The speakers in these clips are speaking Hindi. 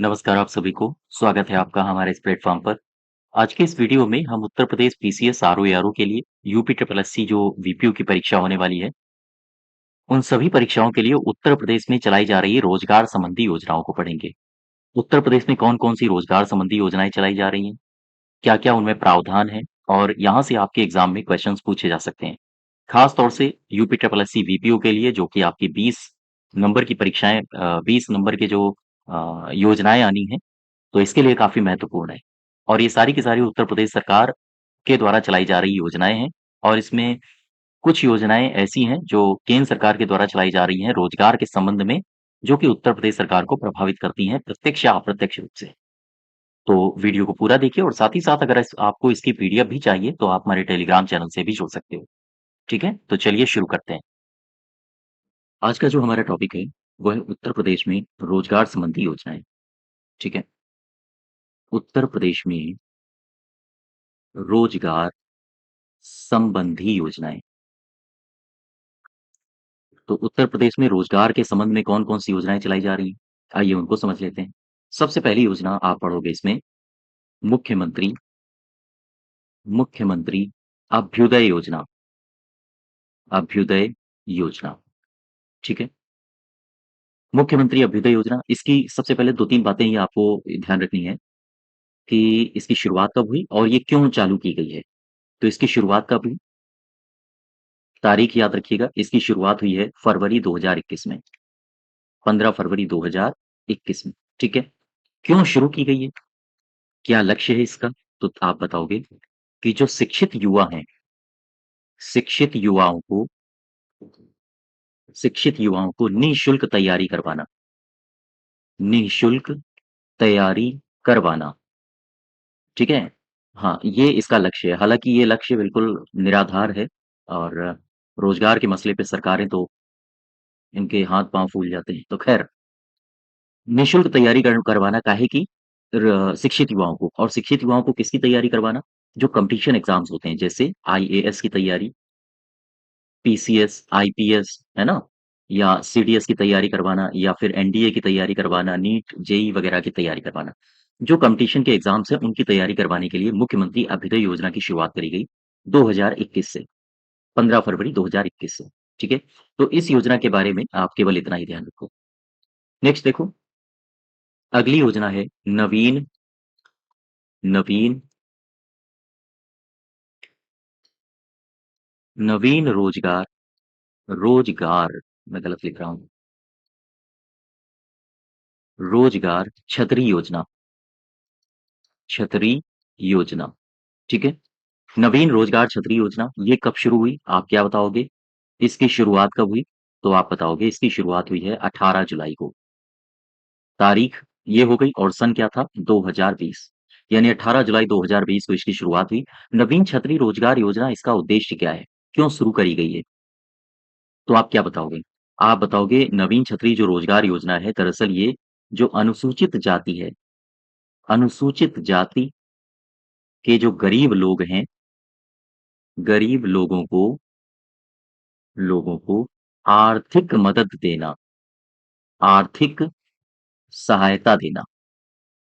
नमस्कार आप सभी को, स्वागत है आपका हमारे इस प्लेटफ़ॉर्म पर। आज के इस वीडियो में हम उत्तर प्रदेश पीसीएस आरओ-एआरओ के लिए यूपी ट्रिपल एससी जो वीपीओ की परीक्षा होने वाली है, उन सभी परीक्षाओं के लिए उत्तर प्रदेश में चलाई जा रही रोजगार संबंधी योजनाओं को पढ़ेंगे। उत्तर प्रदेश में कौन-कौन सी रोजगार संबंधी योजनाएँ चलाई जा रही हैं, क्या-क्या उनमें प्रावधान है और यहाँ से आपके एग्ज़ाम में क्वेश्चन्स पूछे जा सकते हैं। खास तौर से यूपी ट्रिपल एससी वीपीओ के लिए जो कि आपकी 20 नंबर की परीक्षाएँ 20 नंबर के जो योजनाएँ आनी हैं, तो इसके लिए काफ़ी महत्वपूर्ण है। और ये सारी की सारी उत्तर प्रदेश सरकार के द्वारा चलाई जा रही योजनाएँ हैं और इसमें कुछ योजनाएँ ऐसी हैं जो केंद्र सरकार के द्वारा चलाई जा रही हैं रोजगार के संबंध में, जो कि उत्तर प्रदेश सरकार को प्रभावित करती हैं प्रत्यक्ष या अप्रत्यक्ष रूप से। तो वीडियो को पूरा देखिए और साथ ही साथ अगर आपको इसकी पीडीएफ भी चाहिए तो आप हमारे टेलीग्राम चैनल से भी जुड़ सकते हो। ठीक है? तो चलिए शुरू करते हैं। आज का जो हमारा टॉपिक है, वो है उत्तर प्रदेश में रोजगार संबंधी योजनाएँ। ठीक है? उत्तर प्रदेश में रोजगार संबंधी योजनाएँ। तो उत्तर प्रदेश में रोजगार के संबंध में कौन-कौन सी योजनाएँ चलाई जा रही हैं? आइए उनको समझ लेते हैं। सबसे पहली योजना आप पढ़ोगे इसमें मुख्यमंत्री मुख्यमंत्री अभ्युदय योजना, अभ्युदय योजना, ठीक है? मुख्यमंत्री अभ्युदय योजना, इसकी सबसे पहले 2-3 बातें ये आपको ध्यान रखनी है कि इसकी शुरुआत कब हुई और ये क्यों चालू की गई है? तो इसकी शुरुआत कब हुई? तारीख याद रखिएगा, इसकी शुरुआत हुई है फरवरी 2021 में, 15 फरवरी 2021 में, ठीक है? क्यों शुरू की गई है? क्या लक्ष्य है इसका? तो आप बताओगे कि जो शिक्षित युवा हैं, शिक्षित युवाओं को शिक्षित युवाओं को निःशुल्क तैयारी करवाना, निःशुल्क तैयारी करवाना, ठीक है? हाँ, ये इसका लक्ष्य है। हालाँकि ये लक्ष्य बिल्कुल निराधार है और रोज़गार के मसले पे सरकारें तो इनके हाथ-पाँव फूल जाते हैं। तो ख़ैर, निःशुल्क तैयारी करवाना काहे की? शिक्षित युवाओं को और शिक्षित युवाओं को किसकी तैयारी करवाना? जो कॉम्पिटिशन एग्ज़ाम्स होते हैं, जैसे आईएएस की तैयारी, पीसीएस, आईपीएस, है ना? या सीडीएस की तैयारी करवाना या फिर एनडीए की तैयारी करवाना, नीट, जेईई वगैरह की तैयारी करवाना। जो कॉम्पिटिशन के एग्ज़ाम्स हैं, उनकी तैयारी करवाने के लिए मुख्यमंत्री अभ्युदय योजना की शुरुआत करी गई 2021 से, 15 फरवरी 2021 से, ठीक है? तो इस योजना के बारे में आप केवल इतना ही ध्यान रखो। नेक्स्ट देखो, अगली योजना है नवीन नवीन नवीन रोजगार रोजगार मैं गलत लिख रहा हूँ, रोजगार छतरी योजना, छतरी योजना, ठीक है? नवीन रोजगार छतरी योजना, ये कब शुरू हुई? आप क्या बताओगे? इसकी शुरुआत कब हुई? तो आप बताओगे इसकी शुरुआत हुई है 18 जुलाई को। तारीख ये हो गई और सन क्या था? 2020 यानी 18 जुलाई 2020 को इसकी शुरुआत हुई। नवीन छतरी रोजगार योजना इसका उद्देश्य क्या है? क्यों शुरू करी गई है? तो आप क्या बताओगे? आप बताओगे नवीन छतरी जो रोजगार योजना है दरअसल ये जो अनुसूचित जाति है, अनुसूचित जाति के जो गरीब लोग हैं, गरीब लोगों को आर्थिक मदद देना, आर्थिक सहायता देना।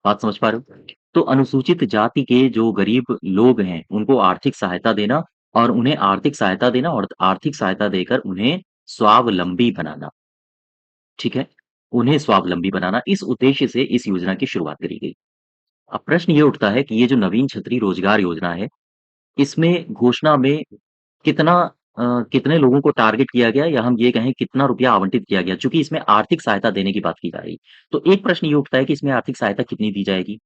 बात समझ पा रहे हो? तो अनुसूचित जाति के जो गरीब लोग हैं, उनको आर्थिक सहायता देना और उन्हें आर्थिक सहायता देना और आर्थिक सहायता देकर उन्हें स्वावलंबी बनाना, ठीक है? उन्हें स्वावलंबी बनाना, इस उद्देश्य से इस योजना की शुरुआत करी गई। अब प्रश्न ये उठता है कि ये जो नवीन छतरी रोजगार योजना है, इसमें घोषणा में कितना कितने लोगों को टारगेट किया गया या हम ये कहें कितना रुपया आवंटित किया गया? चूँकि इसमें आर्थिक सहायता देने की बात की जा रही है। तो एक प्रश्न ये उठता है कि इसमें आर्थिक सहायता कितनी दी जाएगी?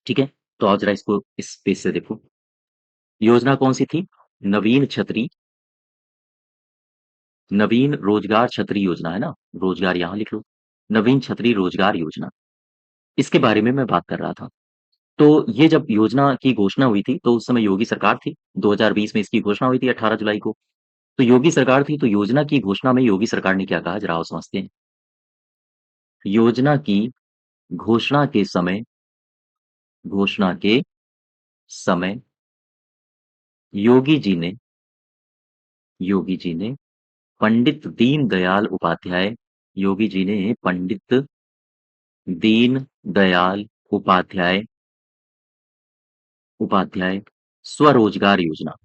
ठीक है? तो आओ ज़रा इसको इस पेज से देखो। योजना कौन-सी थी? नवीन छतरी नवीन रोजगार छतरी योजना है ना? रोजगार यहाँ लिख लो। नवीन छतरी रोजगार योजना, इसके बारे में मैं बात कर रहा था। तो ये जब योजना की घोषणा हुई थी, तो उस समय योगी सरकार थी। 2020 में इसकी घोषणा हुई थी 18 जुलाई को। तो योगी सरकार थी, तो योजना की घोषणा में योगी सरकार ने क्या कहा, ज़रा आओ समझते हैं। योजना की घोषणा के समय घोषणा के समय योगी जी ने योगी जी ने पंडित दीनदयाल उपाध्याय योगी जी ने पंडित दीन दयाल उपाध्याय उपाध्याय स्वरोजगार योजना।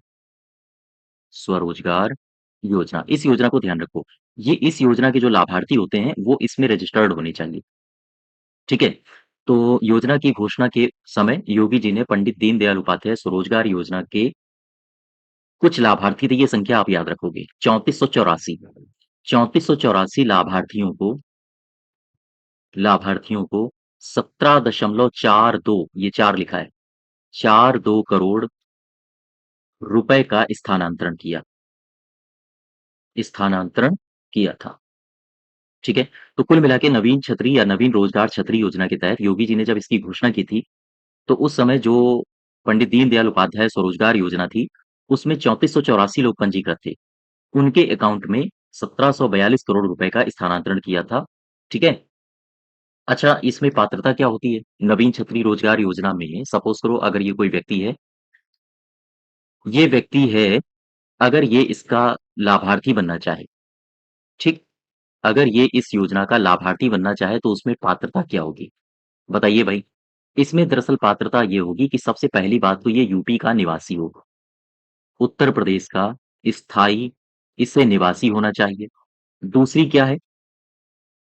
स्वरोजगार योजना, इस योजना को ध्यान रखो। ये इस योजना के जो लाभार्थी होते हैं वो इसमें रजिस्टर्ड होने चाहिए। ठीक है? तो योजना की घोषणा के समय योगी जी ने पंडित दीनदयाल उपाध्याय स्वरोजगार योजना के कुछ लाभार्थी थे, ये संख्या आप याद रखोगे 3484। 3484 लाभार्थियों को 17.42, ये 4 लिखा है, 42 करोड़ रुपए का स्थानांतरण किया था। ठीक है? तो कुल मिला के नवीन छतरी या नवीन रोजगार छतरी योजना के तहत योगी जी ने जब इसकी घोषणा की थी, तो उस समय जो पंडित दीनदयाल उपाध्याय स्वरोजगार योजना थी, उसमें 3484 लोग पंजीकृत थे। उनके अकाउंट में 1742 करोड़ रुपए का स्थानांतरण किया था। ठीक है? अच्छा, इसमें पात्रता क्या होती है? नवीन छतरी रोजगार योजना में सपोज़ करो अगर ये कोई व्यक्ति है, ये व्यक्ति है, अगर ये इसका लाभार्थी बनना चाहे, ठीक? अगर ये इस योजना का लाभार्थी बनना चाहे तो उसमें पात्रता क्या होगी? बताइए भाई। इसमें दरअसल पात्रता ये होगी कि सबसे पहली बात तो ये यूपी का निवासी होगा, उत्तर प्रदेश का स्थायी इसे निवासी होना चाहिए। दूसरी क्या है?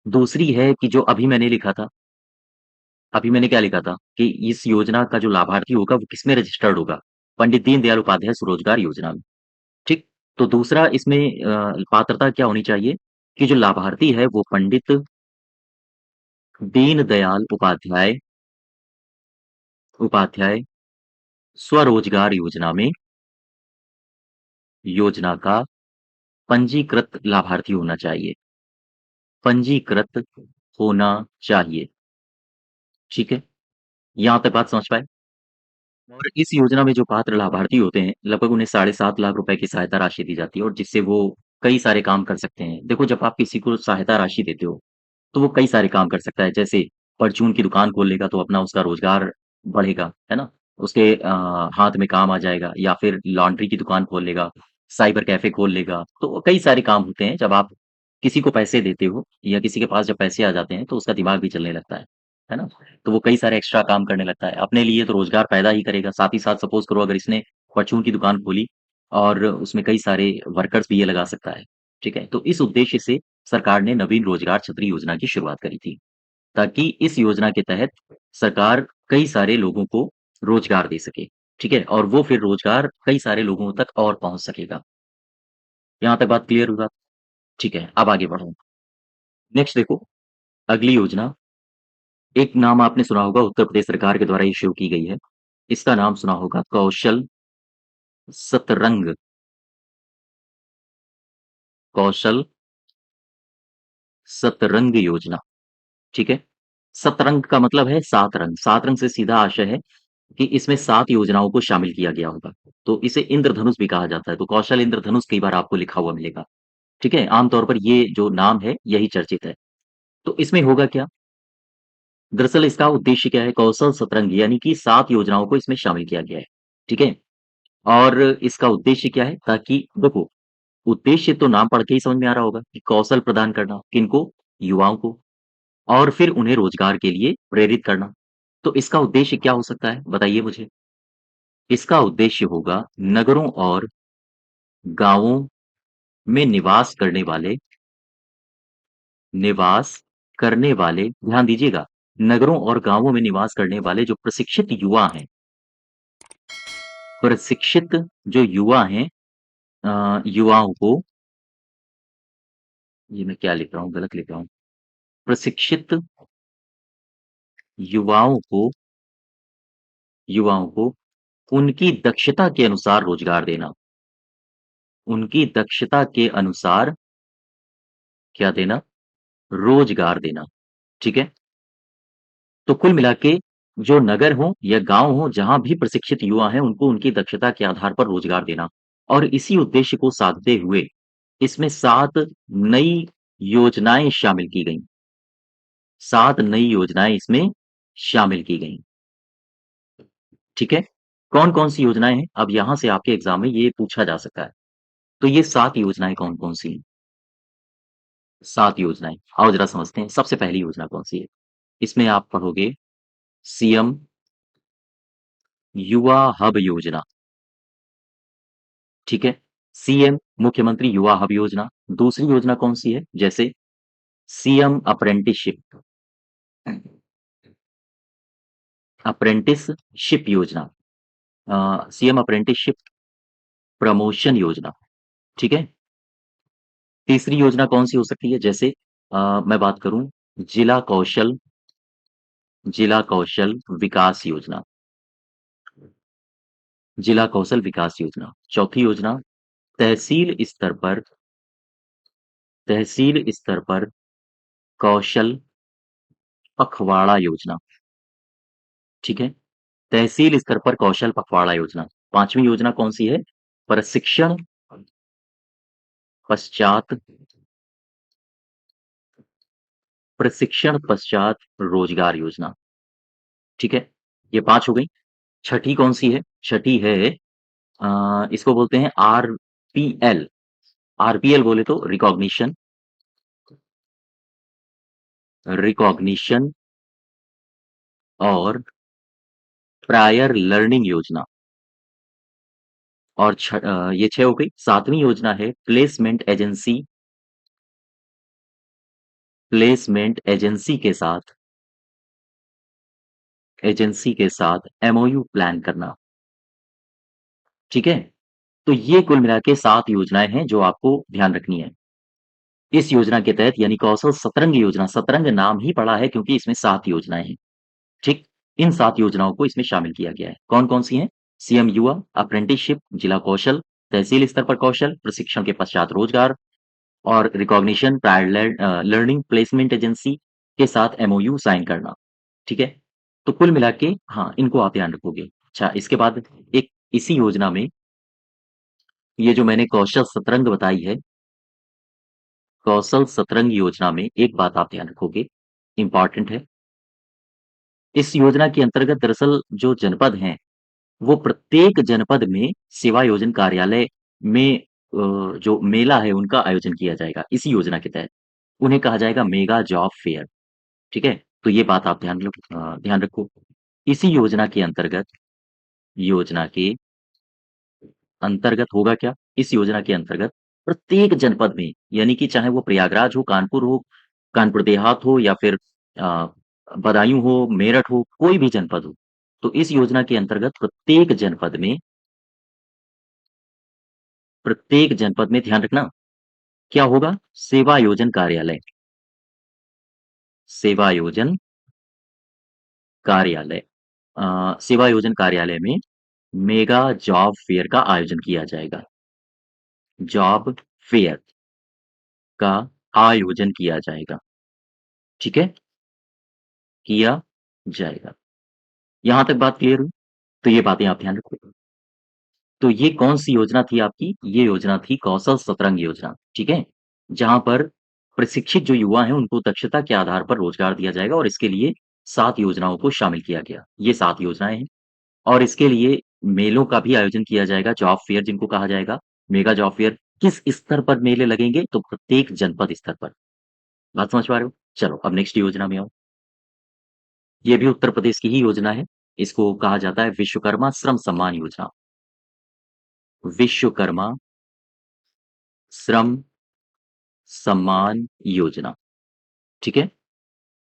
दूसरी है कि जो अभी मैंने लिखा था, अभी मैंने क्या लिखा था कि इस योजना का जो लाभार्थी होगा वो किसमें रजिस्टर्ड होगा? पंडित दीनदयाल उपाध्याय स्वरोजगार योजना में, ठीक? तो दूसरा इसमें पात्रता क्या होनी चाहिए कि जो लाभार्थी है वो पंडित दीनदयाल उपाध्याय स्वरोजगार योजना का पंजीकृत लाभार्थी होना चाहिए, पंजीकृत होना चाहिए, ठीक है? यहाँ तक बात समझ पाए? और इस योजना में जो पात्र लाभार्थी होते हैं, लगभग उन्हें 7.5 लाख रुपए की सहायता राशि दी जाती है और जिससे वो कई सारे काम कर सकते हैं। देखो, जब आप किसी को सहायता राशि देते हो, तो वो कई सारे काम कर सकता है। जैसे परचून की दुकान खोल लेगा तो अपना उसका रोज़गार बढ़ेगा, है ना? उसके हाथ में काम आ जाएगा या फिर लॉन्ड्री की दुकान खोल लेगा, साइबर कैफ़े खोल लेगा। तो कई सारे काम होते हैं जब आप किसी को पैसे देते हो या किसी के पास जब पैसे आ जाते हैं तो उसका दिमाग भी चलने लगता है ना? तो वो कई सारे एक्स्ट्रा काम करने लगता है। अपने लिए तो रोज़गार पैदा ही करेगा, साथ ही साथ सपोज़ करो अगर इसने परचून की दुकान खोली और उसमें कई सारे वर्कर्स भी ये लगा सकता है, ठीक है? तो इस उद्देश्य से सरकार ने नवीन रोजगार छतरी योजना की शुरुआत करी थी, ताकि इस योजना के तहत सरकार कई सारे लोगों को रोजगार दे सके, ठीक है? और वो फिर रोजगार कई सारे लोगों तक और पहुँच सकेगा। यहाँ तक बात क्लियर हुआ? ठीक है, अब आगे बढ़ो। नेक्स्ट देखो, अगली योजना, एक नाम आपने सुना होगा उत्तर प्रदेश सरकार के द्वारा ये शुरू की गई है। इसका नाम सुना होगा कौशल सतरंग, कौशल सतरंग योजना, ठीक है? सतरंग का मतलब है 7 रंग, 7 रंग से सीधा आशय है कि इसमें 7 योजनाओं को शामिल किया गया होगा। तो इसे इंद्रधनुष भी कहा जाता है, तो कौशल इंद्रधनुष कई बार आपको लिखा हुआ मिलेगा, ठीक है? आम तौर पर ये जो नाम है, यही चर्चित है। तो इसमें होगा क्या? दरअसल इसका उद्देश्य क्या है? कौशल सतरंग यानी कि 7 योजनाओं को इसमें शामिल किया गया है, ठीक है? और इसका उद्देश्य क्या है? ताकि देखो, उद्देश्य तो नाम पढ़ के ही समझ में आ रहा होगा कि कौशल प्रदान करना, किनको? युवाओं को, और फिर उन्हें रोजगार के लिए प्रेरित करना। तो इसका उद्देश्य क्या हो सकता है? बताइए मुझे। इसका उद्देश्य होगा नगरों और गाँवों में निवास करने वाले, ध्यान दीजिएगा, नगरों और गाँवों में निवास करने वाले जो प्रशिक्षित जो युवा हैं, युवाओं को, ये मैं क्या लिख रहा हूँ, गलत लिख रहा हूँ। प्रशिक्षित युवाओं को युवाओं को उनकी दक्षता के अनुसार रोजगार देना, उनकी दक्षता के अनुसार क्या देना? रोजगार देना, ठीक है? तो कुल मिला के जो नगर हों या गाँव हों, जहाँ भी प्रशिक्षित युवा हैं, उनको उनकी दक्षता के आधार पर रोजगार देना और इसी उद्देश्य को साधते हुए इसमें 7 नई योजनाएँ शामिल की गईं। 7 नई योजनाएँ इसमें शामिल की गईं, ठीक है? कौन-कौन सी योजनाएँ हैं? अब यहाँ से आपके एग्ज़ाम में ये पूछा जा सकता है। तो ये 7 योजनाएँ कौन-कौन सी हैं? 7 योजनाएँ, आओ ज़रा समझते हैं। सबसे पहली योजना कौन-सी है? इसमें आप पढ़ोगे सीएम युवा हब योजना, ठीक है? सीएम मुख्यमंत्री युवा हब योजना। दूसरी योजना कौन-सी है? जैसे सीएम अप्रेंटिसशिप, अप्रेंटिसशिप योजना, सीएम अप्रेंटिसशिप प्रमोशन योजना, ठीक है? तीसरी योजना कौन-सी हो सकती है? जैसे मैं बात करूँ जिला कौशल जिला कौशल विकास योजना, जिला कौशल विकास योजना। चौथी योजना तहसील स्तर पर तहसील स्तर पर कौशल पखवाड़ा योजना, ठीक है? तहसील स्तर पर कौशल पखवाड़ा योजना। पाँचवीं योजना कौन-सी है? प्रशिक्षण पश्चात प्रशिक्षण पश्चात रोजगार योजना, ठीक है? ये 5 हो गई। छठी कौन-सी है? छठी है इसको बोलते हैं आरपीएल। आरपीएल बोले तो रिकॉग्निशन और प्रायर लर्निंग योजना। और ये 6 हो गई। 7वीं योजना है प्लेसमेंट एजेंसी के साथ एमओयू प्लान करना, ठीक है? तो ये कुल मिला के 7 योजनाएँ हैं जो आपको ध्यान रखनी है। इस योजना के तहत यानी कौशल सतरंग योजना, सतरंग नाम ही पड़ा है क्योंकि इसमें 7 योजनाएँ हैं, ठीक? इन 7 योजनाओं को इसमें शामिल किया गया है। कौन-कौन सी हैं? सीएम युवा, अप्रेंटिसशिप, जिला कौशल, तहसील स्तर पर कौशल, प्रशिक्षण के पश्चात रोजगार और रिकॉग्निशन लर्निंग प्लेसमेंट एजेंसी के साथ एमओयू साइन करना, ठीक है? तो कुल मिला के हाँ, इनको आप ध्यान रखोगे। अच्छा, इसके बाद एक इसी योजना में ये जो मैंने कौशल सतरंग बताई है, कौशल सतरंग योजना में एक बात आप ध्यान रखोगे, इम्पोर्टेंट है। इस योजना के अंतर्गत दरअसल जो जनपद हैं, वो प्रत्येक जनपद में सेवा योजन कार्यालय में जो मेला है उनका आयोजन किया जाएगा, इसी योजना के तहत। उन्हें कहा जाएगा मेगा जॉब फेयर, ठीक है? तो ये बात आप ध्यान रखो। इसी योजना के अंतर्गत होगा क्या? इस योजना के अंतर्गत प्रत्येक जनपद में यानी कि चाहे वो प्रयागराज हो, कानपुर देहात हो या फिर अ, बदायूं हो, मेरठ हो, कोई भी जनपद हो। तो इस योजना के अंतर्गत प्रत्येक जनपद में ध्यान रखना क्या होगा? सेवा योजन कार्यालय सेवा योजन कार्यालय में मेगा जॉब फेयर का आयोजन किया जाएगा। जॉब फेयर का आयोजन किया जाएगा, ठीक है? किया जाएगा। यहाँ तक बात क्लियर हुई? तो ये बातें आप ध्यान रखो। तो ये कौन-सी योजना थी आपकी? ये योजना थी कौशल सतरंग योजना, ठीक है? जहाँ पर प्रशिक्षित जो युवा हैं, उनको दक्षता के आधार पर रोजगार दिया जाएगा और इसके लिए 7 योजनाओं को शामिल किया गया। ये 7 योजनाएँ हैं और इसके लिए मेलों का भी आयोजन किया जाएगा, जॉब फेयर जिनको कहा जाएगा, मेगा जॉब फेयर। किस स्तर पर मेले लगेंगे? तो प्रत्येक जनपद स्तर पर। बात समझ पा रहे हो? चलो, अब नेक्स्ट योजना में आओ। ये भी उत्तर प्रदेश की ही योजना है। इसको कहा जाता है विश्वकर्मा श्रम सम्मान योजना। विश्वकर्मा श्रम सम्मान योजना, ठीक है?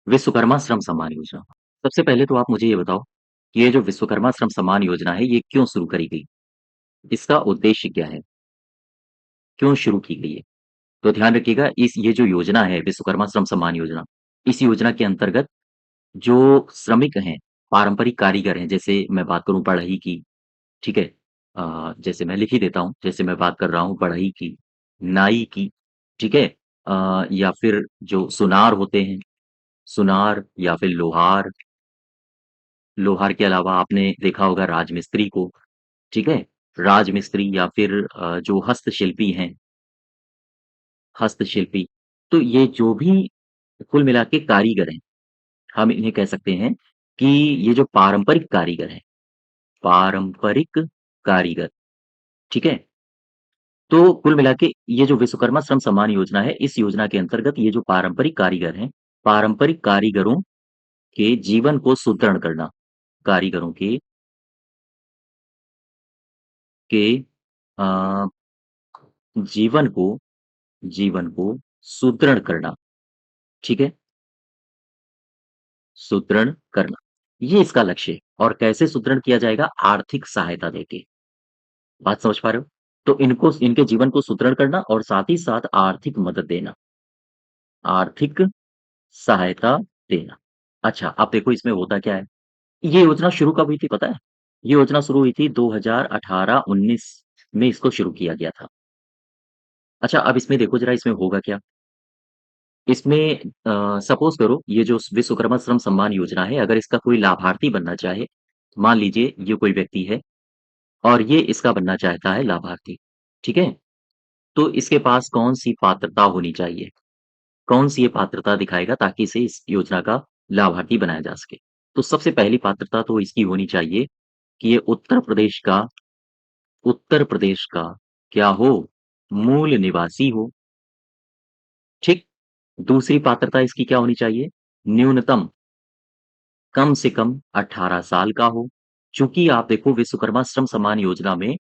विश्वकर्मा श्रम सम्मान योजना। सबसे पहले तो आप मुझे ये बताओ, कि ये जो विश्वकर्मा श्रम सम्मान योजना है, ये क्यों शुरू करी गई? इसका उद्देश्य क्या है? क्यों शुरू की गई है? तो ध्यान रखिएगा इस ये जो योजना है विश्वकर्मा श्रम सम्मान योजना, इस योजना के अंतर्गत जो श्रमिक हैं, पारंपरिक कारीगर हैं, जैसे मैं बात करूँ बढ़ई की, ठीक है? जैसे मैं लिख ही देता हूँ, जैसे मैं बात कर रहा हूँ बढ़ई की, नाई की, ठीक है? या फिर जो सुनार होते हैं, सुनार या फिर लोहार, लोहार के अलावा आपने देखा होगा राजमिस्त्री को, ठीक है? राजमिस्त्री या फिर जो हस्तशिल्पी हैं, हस्तशिल्पी। तो ये जो भी कुल मिला के कारीगर हैं, हम इन्हें कह सकते हैं कि ये जो पारंपरिक कारीगर हैं, पारंपरिक कारीगर, ठीक है? तो कुल मिला के ये जो विश्वकर्मा श्रम सम्मान योजना है, इस योजना के अंतर्गत ये जो पारंपरिक कारीगर हैं, पारंपरिक कारीगरों के जीवन को सुदृढ़ करना, कारीगरों के अ, जीवन को जीवन को सुदृढ़ करना, ठीक है? सुदृढ़ करना, ये इसका लक्ष्य है। और कैसे सुदृढ़ किया जाएगा? आर्थिक सहायता देके। बात समझ पा रहे हो? तो इनको इनके जीवन को सुदृढ़ करना और साथ ही साथ आर्थिक मदद देना, आर्थिक सहायता देना। अच्छा, अब देखो इसमें होता क्या है? ये योजना शुरू कब हुई थी पता है? ये योजना शुरू हुई थी 2018-19 में इसको शुरू किया गया था। अच्छा, अब इसमें देखो ज़रा इसमें होगा क्या? इसमें सपोज़ करो ये जो विश्वकर्मा श्रम सम्मान योजना है, अगर इसका कोई लाभार्थी बनना चाहे, मान लीजिए ये कोई व्यक्ति है और ये इसका बनना चाहता है लाभार्थी, ठीक है? तो इसके पास कौन-सी पात्रता होनी चाहिए? कौन-सी ये पात्रता दिखाएगा ताकि इसे इस योजना का लाभार्थी बनाया जा सके? तो सबसे पहली पात्रता तो इसकी होनी चाहिए कि ये उत्तर प्रदेश का क्या हो? मूल निवासी हो, ठीक? दूसरी पात्रता इसकी क्या होनी चाहिए? न्यूनतम कम से कम 18 साल का हो। चूँकि आप देखो विश्वकर्मा श्रम सम्मान योजना में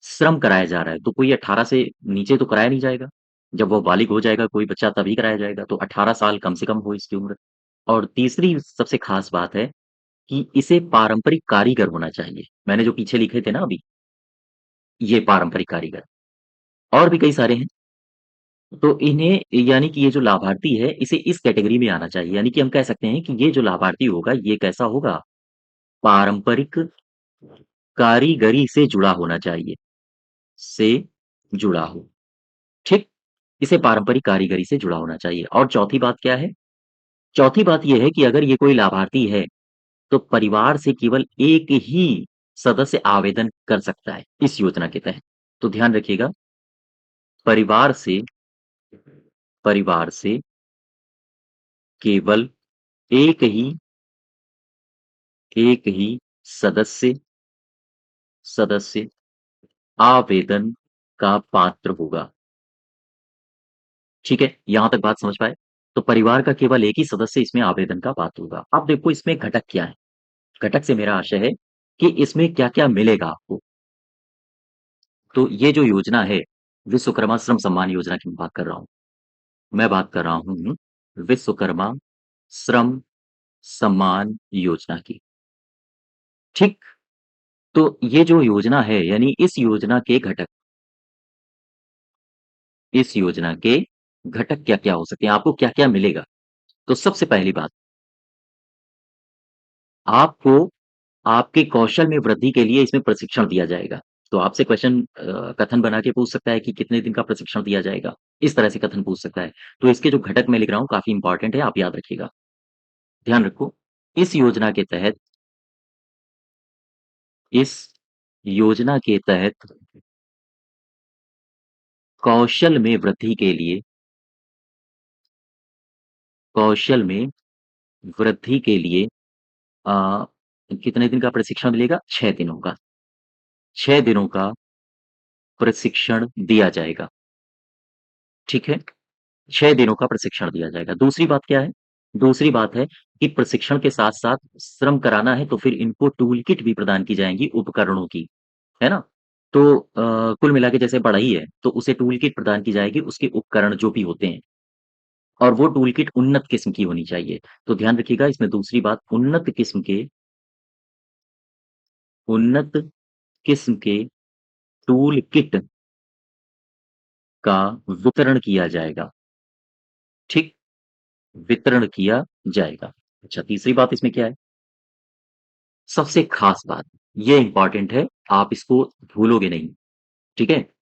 श्रम कराया जा रहा है, तो कोई 18 से नीचे तो कराया नहीं जाएगा। जब वो बालिग हो जाएगा कोई बच्चा तभी कराया जाएगा, तो 18 साल कम से कम हो इसकी उम्र। और तीसरी सबसे ख़ास बात है कि इसे पारंपरिक कारीगर होना चाहिए। मैंने जो पीछे लिखे थे ना अभी, ये पारंपरिक कारीगर और भी कई सारे हैं। तो इन्हें यानी कि ये जो लाभार्थी है, इसे इस कैटेगरी में आना चाहिए। यानी कि हम कह सकते हैं कि ये जो लाभार्थी होगा, ये कैसा होगा? पारंपरिक कारीगरी से जुड़ा होना चाहिए, से जुड़ा हो, ठीक? इसे पारंपरिक कारीगरी से जुड़ा होना चाहिए। और चौथी बात क्या है? चौथी बात ये है कि अगर ये कोई लाभार्थी है, तो परिवार से केवल एक ही सदस्य आवेदन कर सकता है, इस योजना के तहत। तो ध्यान रखिएगा, परिवार से परिवार से केवल एक ही एक ही सदस्य सदस्य आवेदन का पात्र होगा। ठीक है? यहाँ तक बात समझ पाए? तो परिवार का केवल एक ही सदस्य इसमें आवेदन का पात्र होगा। अब देखो इसमें घटक क्या है? घटक से मेरा आशय है कि इसमें क्या-क्या मिलेगा आपको। तो ये जो योजना है, विश्वकर्मा श्रम सम्मान योजना की मैं बात कर रहा हूँ। मैं बात कर रहा हूँ विश्वकर्मा श्रम सम्मान योजना की, ठीक? तो ये जो योजना है यानी इस योजना के घटक क्या-क्या हो सकते हैं? आपको क्या-क्या मिलेगा? तो सबसे पहली बात, आपको आपके कौशल में वृद्धि के लिए इसमें प्रशिक्षण दिया जाएगा। तो आपसे क्वेश्चन कथन बना के पूछ सकता है कि कितने दिन का प्रशिक्षण दिया जाएगा? इस तरह से कथन पूछ सकता है। तो इसके जो घटक मैं लिख रहा हूँ काफ़ी इम्पोर्टेंट है, आप याद रखिएगा। ध्यान रखो, इस योजना के तहत इस योजना के तहत कौशल में वृद्धि के लिए कौशल में वृद्धि के लिए अ, कितने दिन का प्रशिक्षण मिलेगा? 6 दिनों का। 6 दिनों का प्रशिक्षण दिया जाएगा, ठीक है? 6 दिनों का प्रशिक्षण दिया जाएगा। दूसरी बात क्या है? दूसरी बात है कि प्रशिक्षण के साथ-साथ श्रम कराना है तो फिर इनको टूल किट भी प्रदान की जाएँगी उपकरणों की, है ना? तो कुल मिला के जैसे बढ़ई है, तो उसे टूल किट प्रदान की जाएगी, उसके उपकरण जो भी होते हैं और वो टूल किट उन्नत किस्म की होनी चाहिए। तो ध्यान रखिएगा इसमें दूसरी बात उन्नत किस्म के टूल किट का वितरण किया जाएगा, ठीक? वितरण किया जाएगा। अच्छा, तीसरी बात इसमें क्या है? सबसे खास बात, ये इम्पोर्टेंट है, आप इसको भूलोगे नहीं, ठीक है?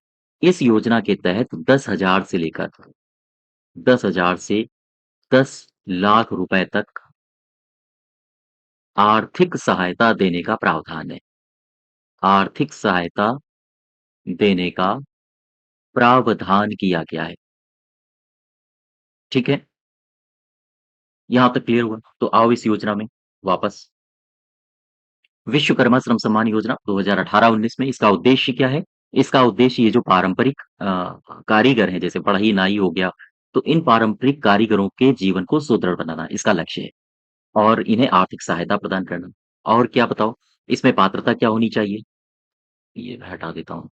इस योजना के तहत 10,000 से लेकर 10,000 से 10 लाख रुपए तक आर्थिक सहायता देने का प्रावधान है। आर्थिक सहायता देने का प्रावधान किया गया है, ठीक है? यहाँ तक क्लियर हुआ? तो आओ इस योजना में वापस। विश्वकर्मा श्रम सम्मान योजना 2018-19 में इसका उद्देश्य क्या है? इसका उद्देश्य ये जो पारंपरिक कारीगर हैं, जैसे बढ़ई, नाई हो गया, तो इन पारंपरिक कारीगरों के जीवन को सुदृढ़ बनाना इसका लक्ष्य है। और इन्हें आर्थिक सहायता प्रदान करना। और क्या बताओ, इसमें पात्रता क्या होनी चाहिए? ये मैं हटा देता हूँ।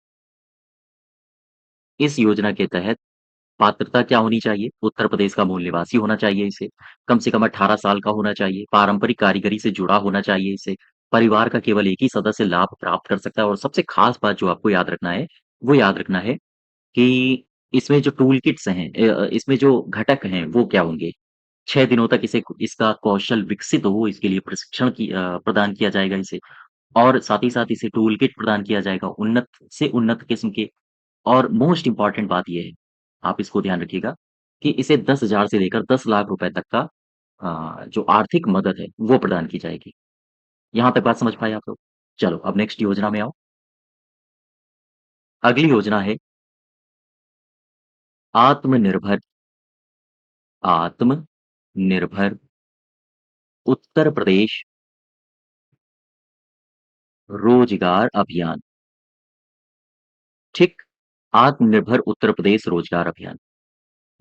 इस योजना के तहत पात्रता क्या होनी चाहिए? उत्तर प्रदेश का मूल निवासी होना चाहिए इसे, कम से कम 18 साल का होना चाहिए, पारंपरिक कारीगरी से जुड़ा होना चाहिए इसे, परिवार का केवल एक ही सदस्य लाभ प्राप्त कर सकता है और सबसे खास बात जो आपको याद रखना है, वो याद रखना है कि इसमें जो टूल किट्स हैं इसमें जो घटक हैं वो क्या होंगे? 6 दिनों तक इसे इसका कौशल विकसित हो इसके लिए प्रशिक्षण प्रदान किया जाएगा इसे और साथ ही साथ इसे टूल किट प्रदान किया जाएगा उन्नत से उन्नत किस्म के और मोस्ट इम्पोर्टेंट बात ये है, आप इसको ध्यान रखिएगा कि इसे 10,000 से लेकर 10 लाख रुपए तक का जो आर्थिक मदद है, वो प्रदान की जाएगी। यहाँ तक बात समझ पाए आप लोग? चलो अब नेक्स्ट योजना में आओ। अगली योजना है आत्मनिर्भर आत्मनिर्भर उत्तर प्रदेश रोजगार अभियान। ठीक? आत्मनिर्भर उत्तर प्रदेश रोजगार अभियान।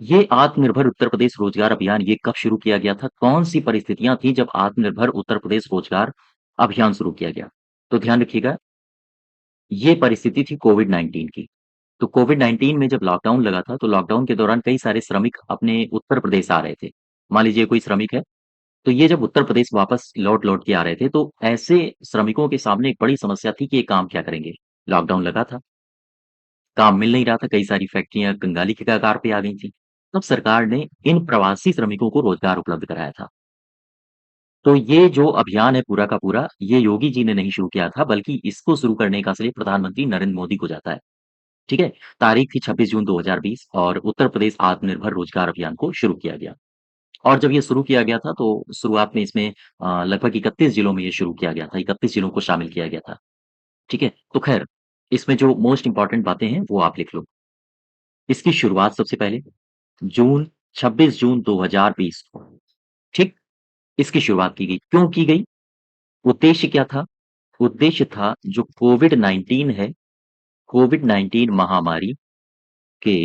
ये आत्मनिर्भर उत्तर प्रदेश रोजगार अभियान ये कब शुरू किया गया था? कौन-सी परिस्थितियाँ थी जब आत्मनिर्भर उत्तर प्रदेश रोजगार अभियान शुरू किया गया? तो ध्यान रखिएगा, ये परिस्थिति थी कोविड-19 की। तो कोविड-19 में जब लॉकडाउन लगा था, तो लॉकडाउन के दौरान कई सारे श्रमिक अपने उत्तर प्रदेश आ रहे थे। मान लीजिए कोई श्रमिक है, तो ये जब उत्तर प्रदेश वापस लौट-लौट के आ रहे थे, तो ऐसे श्रमिकों के सामने एक बड़ी समस्या थी कि ये काम क्या करेंगे? लॉकडाउन लगा था, काम मिल नहीं रहा था, कई सारी फैक्ट्रियाँ कंगाली की कगार पे आ गई थी। तब सरकार ने इन प्रवासी श्रमिकों को रोजगार उपलब्ध कराया था। तो ये जो अभियान है पूरा का पूरा, ये योगी जी ने नहीं शुरू किया था, बल्कि इसको शुरू करने का श्रेय प्रधानमंत्री नरेंद्र मोदी को जाता है। ठीक है? तारीख थी 26 जून 2020 और उत्तर प्रदेश आत्मनिर्भर रोजगार अभियान को शुरू किया गया। और जब ये शुरू किया गया था, तो शुरुआत में इसमें लगभग 31 जिलों में ये शुरू किया गया था, 31 जिलों को शामिल किया गया था। ठीक है? तो ख़ैर, इसमें जो मोस्ट इम्पोर्टेंट बातें हैं, वो आप लिख लो। इसकी शुरुआत सबसे पहले जून 26 जून 2020 को, ठीक? इसकी शुरुआत की गई। क्यों की गई? उद्देश्य क्या था? उद्देश्य था जो कोविड-19 है, कोविड-19 महामारी के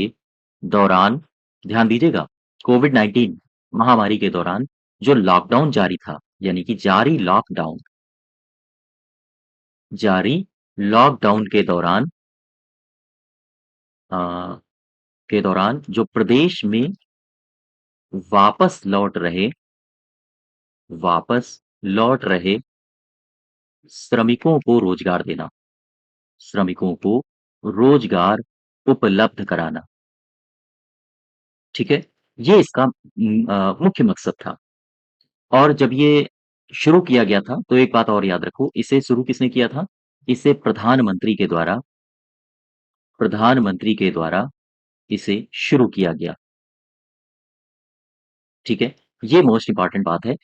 दौरान ध्यान दीजिएगा, कोविड-19 महामारी के दौरान जो लॉकडाउन जारी था, यानी कि जारी लॉकडाउन अ, के दौरान जो प्रदेश में वापस लौट रहे वापस लौट रहे श्रमिकों को रोजगार देना, श्रमिकों को रोजगार उपलब्ध कराना, ठीक है? ये इसका मुख्य मकसद था और जब ये शुरू किया गया था, तो एक बात और याद रखो, इसे शुरू किसने किया था? इसे प्रधानमंत्री के द्वारा इसे शुरू किया गया, ठीक है? ये मोस्ट इम्पोर्टेंट बात है।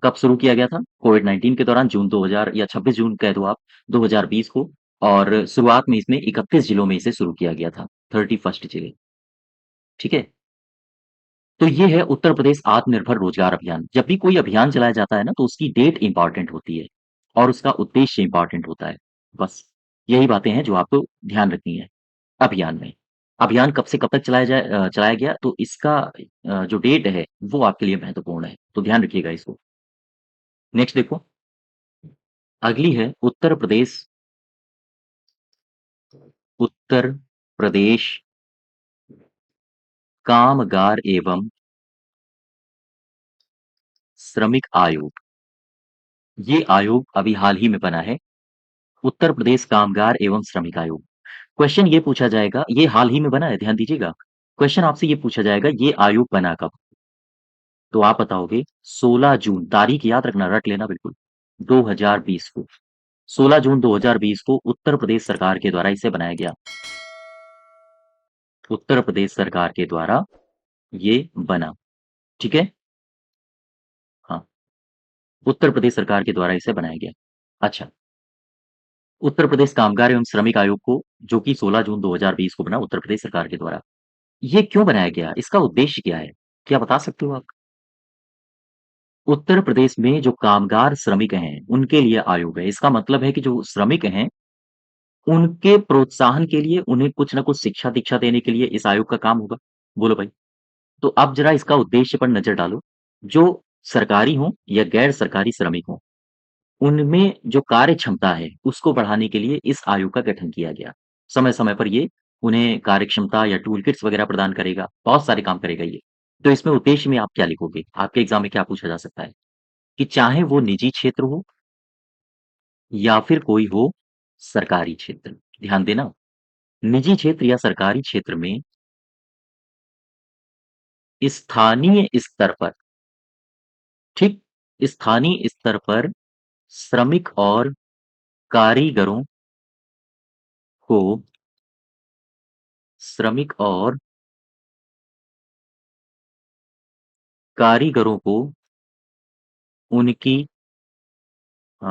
कब शुरू किया गया था? कोविड-19 के दौरान जून 2000 या 26 जून कह दो आप, 2020 को और शुरुआत में इसमें 31 जिलों में इसे शुरू किया गया था, 31st जिले, ठीक है? तो ये है उत्तर प्रदेश आत्मनिर्भर रोजगार अभियान। जब भी कोई अभियान चलाया जाता है ना, तो उसकी डेट इम्पोर्टेंट होती है और उसका उद्देश्य इम्पोर्टेंट होता है। बस यही बातें हैं जो आपको ध्यान रखनी है अभियान में। अभियान कब से कब तक चलाया गया तो इसका जो डेट है वो आपके लिए महत्वपूर्ण है। तो ध्यान रखिएगा इसको। नेक्स्ट देखो, अगली है उत्तर प्रदेश कामगार एवं श्रमिक आयोग। ये आयोग अभी हाल ही में बना है। उत्तर प्रदेश कामगार एवं श्रमिक आयोग। क्वेश्चन ये पूछा जाएगा, ये हाल ही में बना है, ध्यान दीजिएगा। क्वेश्चन आपसे ये पूछा जाएगा, ये आयोग बना कब? तो आप बताओगे 16 जून, तारीख याद रखना, रट लेना बिल्कुल, 2020 को। 16 जून 2020 को उत्तर प्रदेश सरकार के द्वारा इसे बनाया गया। उत्तर प्रदेश सरकार के द्वारा ये बना, ठीक है? हाँ, उत्तर प्रदेश सरकार के द्वारा इसे बनाया गया। अच्छा, उत्तर प्रदेश कामगार एवं श्रमिक आयोग को, जो कि 16 जून 2020 को बना उत्तर प्रदेश सरकार के द्वारा, ये क्यों बनाया गया? इसका उद्देश्य क्या है? क्या बता सकते हो आप? उत्तर प्रदेश में जो कामगार श्रमिक हैं, उनके लिए आयोग है। इसका मतलब है कि जो श्रमिक हैं, उनके प्रोत्साहन के लिए उन्हें कुछ न कुछ शिक्षा-दीक्षा देने के लिए इस आयोग का काम होगा। बोलो भाई। तो अब ज़रा इसका उद्देश्य पर नज़र डालो। जो सरकारी हों या गैर सरकारी श्रमिक हों, उनमें जो कार्य क्षमता है, उसको बढ़ाने के लिए इस आयोग का गठन किया गया। समय-समय पर ये उन्हें कार्यक्षमता या टूल किट्स वगैरह प्रदान करेगा, बहुत सारे काम करेगा ये। तो इसमें उद्देश्य में आप क्या लिखोगे? आपके एग्ज़ाम में क्या पूछा जा सकता है? कि चाहे वो निजी क्षेत्र हो या फिर कोई हो सरकारी क्षेत्र। ध्यान देना, निजी क्षेत्र या सरकारी क्षेत्र में स्थानीय स्तर पर, ठीक? स्थानीय स्तर पर श्रमिक और कारीगरों को श्रमिक और कारीगरों को उनकी अ,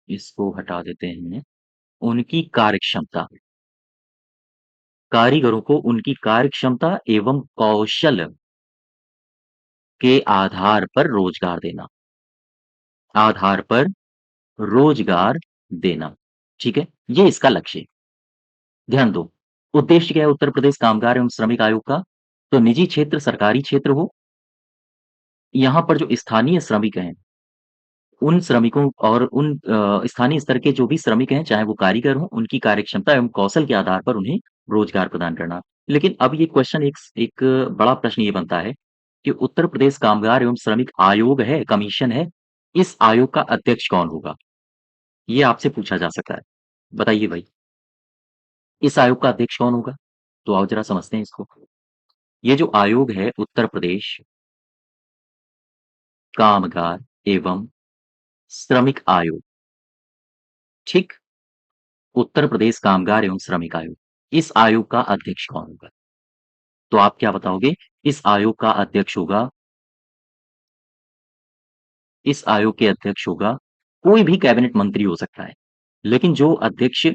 इसको हटा देते हैं, उनकी कार्यक्षमता, कारीगरों को उनकी कार्यक्षमता एवं कौशल के आधार पर रोजगार देना, आधार पर रोजगार देना, ठीक है? ये इसका लक्ष्य है। ध्यान दो, उद्देश्य क्या है उत्तर प्रदेश कामगार एवं श्रमिक आयोग का? तो निजी क्षेत्र, सरकारी क्षेत्र हो, यहाँ पर जो स्थानीय श्रमिक हैं, उन श्रमिकों और उन स्थानीय स्तर के जो भी श्रमिक हैं, चाहे वो कारीगर हों, उनकी कार्यक्षमता एवं कौशल के आधार पर उन्हें रोजगार प्रदान करना। लेकिन अब ये क्वेश्चन एक बड़ा प्रश्न ये बनता है कि उत्तर प्रदेश कामगार एवं श्रमिक आयोग है, कमीशन है, इस आयोग का अध्यक्ष कौन होगा? ये आपसे पूछा जा सकता है। बताइए भाई, इस आयोग का अध्यक्ष कौन होगा? तो आओ ज़रा समझते हैं इसको। ये जो आयोग है उत्तर प्रदेश कामगार एवं श्रमिक आयोग, ठीक? उत्तर प्रदेश कामगार एवं श्रमिक आयोग, इस आयोग का अध्यक्ष कौन होगा? तो आप क्या बताओगे? इस आयोग का अध्यक्ष होगा, इस आयोग के अध्यक्ष होगा कोई भी कैबिनेट मंत्री हो सकता है। लेकिन जो अध्यक्ष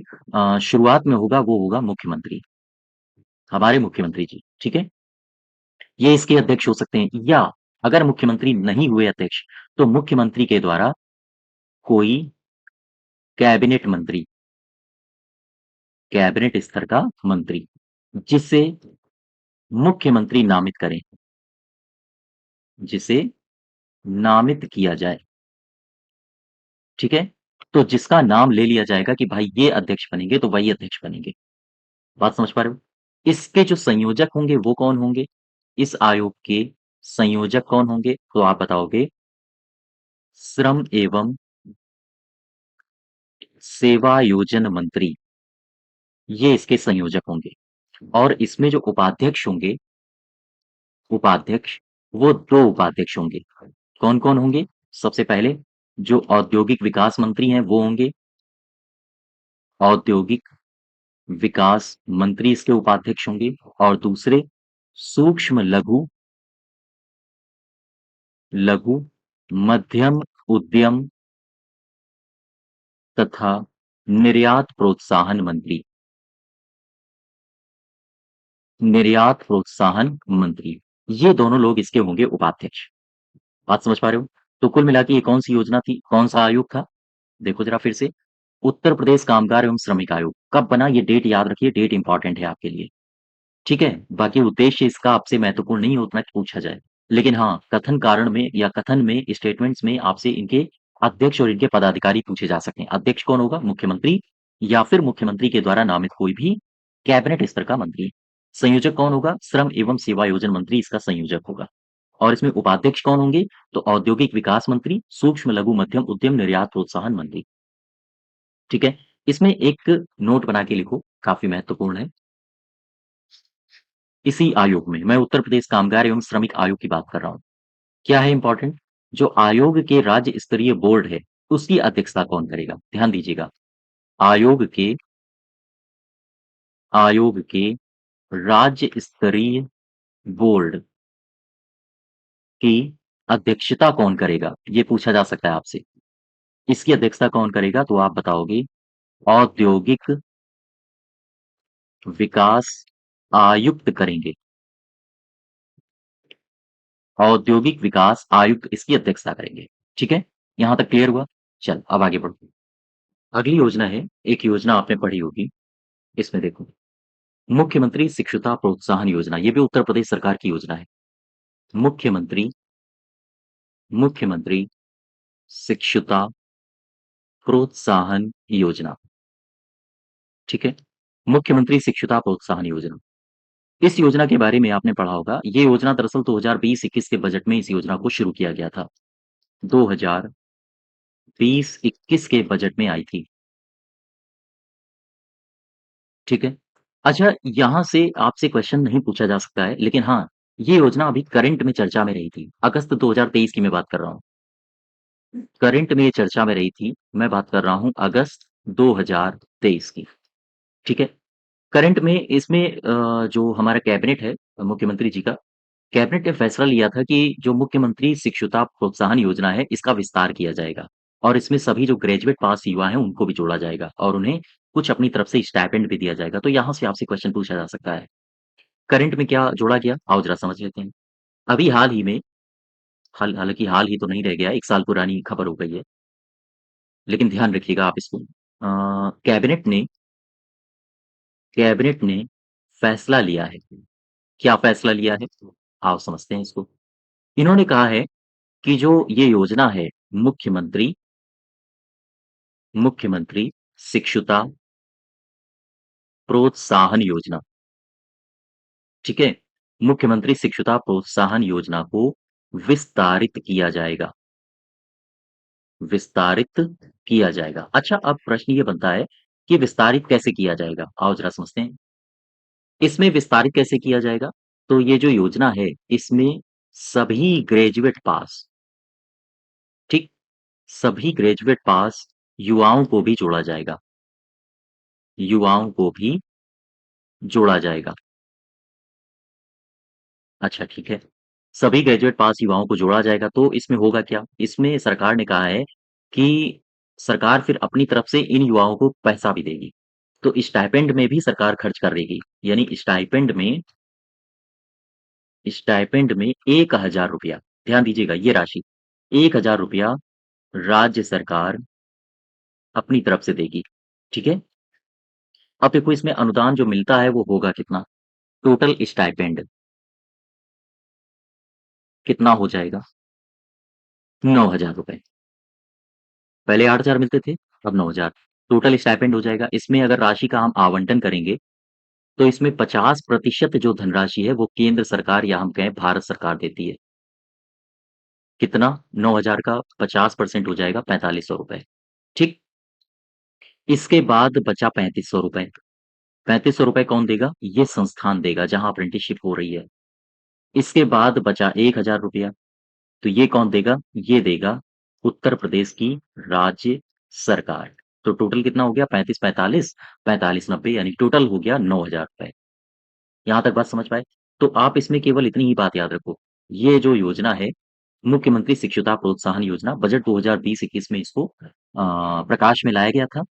शुरुआत में होगा वो होगा मुख्यमंत्री, हमारे मुख्यमंत्री जी, ठीक है? ये इसके अध्यक्ष हो सकते हैं या अगर मुख्यमंत्री नहीं हुए अध्यक्ष, तो मुख्यमंत्री के द्वारा कोई कैबिनेट मंत्री, कैबिनेट स्तर का मंत्री, जिसे मुख्यमंत्री नामित करें, जिसे नामित किया जाए, ठीक है? तो जिसका नाम ले लिया जाएगा कि भाई ये अध्यक्ष बनेंगे, तो वही अध्यक्ष बनेंगे। बात समझ पा रहे हो? इसके जो संयोजक होंगे वो कौन होंगे? इस आयोग के संयोजक कौन होंगे? तो आप बताओगे श्रम एवं सेवायोजन मंत्री, ये इसके संयोजक होंगे और इसमें जो उपाध्यक्ष होंगे, उपाध्यक्ष, वो 2 उपाध्यक्ष होंगे। कौन-कौन होंगे? सबसे पहले जो औद्योगिक विकास मंत्री हैं वो होंगे, औद्योगिक विकास मंत्री इसके उपाध्यक्ष होंगे और दूसरे सूक्ष्म लघु, मध्यम उद्यम तथा निर्यात प्रोत्साहन मंत्री, निर्यात प्रोत्साहन मंत्री, ये दोनों लोग इसके होंगे उपाध्यक्ष। बात समझ पा रहे हो? तो कुल मिला के ये कौन-सी योजना थी? कौन-सा आयोग था? देखो ज़रा फिर से, उत्तर प्रदेश कामगार एवं श्रमिक आयोग कब बना? ये डेट याद रखिए, डेट इम्पोर्टेंट है आपके लिए, ठीक है? बाकी उद्देश्य इसका आपसे महत्वपूर्ण नहीं उतना कि पूछा जाए। लेकिन हाँ, कथन कारण में या कथन में, स्टेटमेंट्स में आपसे इनके अध्यक्ष और इनके पदाधिकारी पूछे जा सकते हैं। अध्यक्ष कौन होगा? मुख्यमंत्री या फिर मुख्यमंत्री के द्वारा नामित कोई भी कैबिनेट स्तर का मंत्री। संयोजक कौन होगा? श्रम एवं सेवायोजन मंत्री इसका संयोजक होगा। और इसमें उपाध्यक्ष कौन होंगे? तो औद्योगिक विकास मंत्री, सूक्ष्म लघु मध्यम उद्यम निर्यात प्रोत्साहन मंत्री, ठीक है? इसमें एक नोट बना के लिखो, काफ़ी महत्वपूर्ण है। इसी आयोग में, मैं उत्तर प्रदेश कामगार एवं श्रमिक आयोग की बात कर रहा हूँ। क्या है इम्पोर्टेंट? जो आयोग के राज्य स्तरीय बोर्ड है, उसकी अध्यक्षता कौन करेगा? ध्यान दीजिएगा। आयोग के आयोग के राज्य स्तरीय बोर्ड की अध्यक्षता कौन करेगा? ये पूछा जा सकता है आपसे। इसकी अध्यक्षता कौन करेगा? तो आप बताओगे औद्योगिक विकास आयुक्त करेंगे। औद्योगिक विकास आयुक्त इसकी अध्यक्षता करेंगे। ठीक है? यहाँ तक क्लियर हुआ? चल अब आगे बढ़ो। अगली योजना है, एक योजना आपने पढ़ी होगी, इसमें देखो, मुख्यमंत्री शिक्षुता प्रोत्साहन योजना, ये भी उत्तर प्रदेश सरकार की योजना है। मुख्यमंत्री मुख्यमंत्री शिक्षुता प्रोत्साहन योजना। ठीक है? मुख्यमंत्री शिक्षुता प्रोत्साहन योजना। इस योजना के बारे में आपने पढ़ा होगा। ये योजना दरअसल 2020-21 के बजट में इस योजना को शुरू किया गया था। 2020-21 के बजट में आई थी। ठीक है? अच्छा, यहाँ से आपसे क्वेश्चन नहीं पूछा जा सकता है, लेकिन हाँ, ये योजना अभी करंट में चर्चा में रही थी। अगस्त 2023 की मैं बात कर रहा हूँ। करंट में ये चर्चा में रही थी। मैं बात कर रहा हूँ अगस्त 2023 की। ठीक है? करंट में इसमें जो हमारा कैबिनेट है मुख्यमंत्री जी का, कैबिनेट ने फैसला लिया था कि जो मुख्यमंत्री शिक्षुता प्रोत्साहन योजना है, इसका विस्तार किया जाएगा और इसमें सभी जो ग्रेजुएट पास युवा हैं, उनको भी जोड़ा जाएगा और उन्हें कुछ अपनी तरफ से स्टाइपेंड भी दिया जाएगा। तो यहाँ से आपसे क्वेश्चन पूछा जा सकता है, करंट में क्या जोड़ा गया? आओ ज़रा समझ लेते हैं। अभी हाल ही में हालाँकि हाल ही तो नहीं रह गया, 1 साल पुरानी खबर हो गई है, लेकिन ध्यान रखिएगा आप इसको। कैबिनेट ने फैसला लिया है। क्या फैसला लिया है? आओ समझते हैं इसको। इन्होंने कहा है कि जो ये योजना है, मुख्यमंत्री मुख्यमंत्री शिक्षुता प्रोत्साहन योजना, ठीक है? मुख्यमंत्री शिक्षुता प्रोत्साहन योजना को विस्तारित किया जाएगा, विस्तारित किया जाएगा। अच्छा, अब प्रश्न ये बनता है कि विस्तारित कैसे किया जाएगा? आओ ज़रा समझते हैं। इसमें विस्तारित कैसे किया जाएगा? तो ये जो योजना है, इसमें सभी ग्रेजुएट पास, ठीक? सभी ग्रेजुएट पास युवाओं को भी जोड़ा जाएगा, युवाओं को भी जोड़ा जाएगा। अच्छा, ठीक है। सभी ग्रेजुएट पास युवाओं को जोड़ा जाएगा, तो इसमें होगा क्या? इसमें सरकार ने कहा है कि सरकार फिर अपनी तरफ से इन युवाओं को पैसा भी देगी। तो स्टाइपेंड में भी सरकार खर्च करेगी, यानी स्टाइपेंड में ₹1000, ध्यान दीजिएगा ये राशि, ₹1000 राज्य सरकार अपनी तरफ से देगी, ठीक है? अब देखो इसमें अनुदान जो मिलता है वो होगा कितना? टोटल स्टाइपेंड कितना हो जाएगा? ₹9000। पहले 8,000 मिलते थे, अब 9,000। टोटल स्टाइपेंड हो जाएगा। इसमें अगर राशि का हम आवंटन करेंगे, तो इसमें 50% जो धनराशि है, वो केंद्र सरकार या हम कहें भारत सरकार देती है। कितना? 9,000 का 50% हो जाएगा ₹4500, ठीक? इसके बाद बचा ₹3500। ₹3500 कौन देगा? ये संस्थान देगा, जहाँ अप्रेंटिसशिप हो रही है। इसके बाद बचा ₹1000, तो ये कौन देगा? ये देगा उत्तर प्रदेश की राज्य सरकार। तो टोटल कितना हो गया? 35, 45, 45, 90 यानी टोटल हो गया ₹9000। यहाँ तक बात समझ पाए? तो आप इसमें केवल इतनी ही बात याद रखो। ये जो योजना है, मुख्यमंत्री शिक्षुता प्रोत्साहन योजना, बजट 2020-21 में इसको प्रकाश में लाया गया था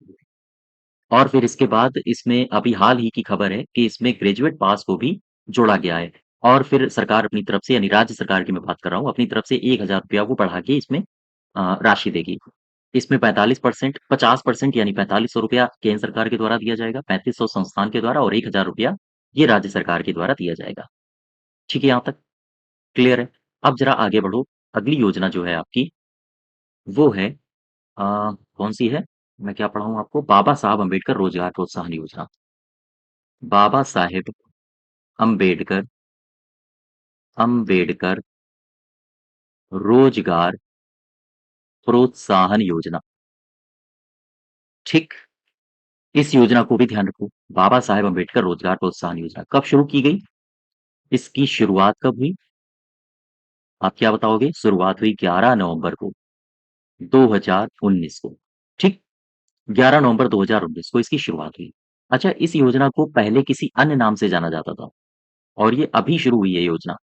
और फिर इसके बाद इसमें अभी हाल ही की खबर है कि इसमें ग्रेजुएट पास को भी जोड़ा गया है और फिर सरकार अपनी तरफ से यानी राज्य सरकार की मैं बात कर रहा हूँ, अपनी तरफ से ₹1000 वो बढ़ा के इसमें राशि देगी। इसमें 45% 50% यानी ₹4500 केंद्र सरकार के द्वारा दिया जाएगा, 3500 संस्थान के द्वारा और ₹1000 ये राज्य सरकार के द्वारा दिया जाएगा। ठीक है यहाँ तक? क्लियर है? अब ज़रा आगे बढ़ो। अगली योजना जो है आपकी, वो है कौन-सी है? मैं क्या पढ़ाऊँ आपको? बाबा साहब अम्बेडकर रोजगार प्रोत्साहन योजना। बाबा साहेब अम्बेडकर अम्बेडकर रोजगार प्रोत्साहन योजना, ठीक? इस योजना को भी ध्यान रखो। बाबा साहेब अम्बेडकर रोजगार प्रोत्साहन योजना कब शुरू की गई? इसकी शुरुआत कब हुई? आप क्या बताओगे? शुरुआत हुई 11 नवंबर को 2019 को, ठीक? 11 नवंबर 2019 को इसकी शुरुआत हुई। अच्छा, इस योजना को पहले किसी अन्य नाम से जाना जाता था और ये अभी शुरू हुई है योजना।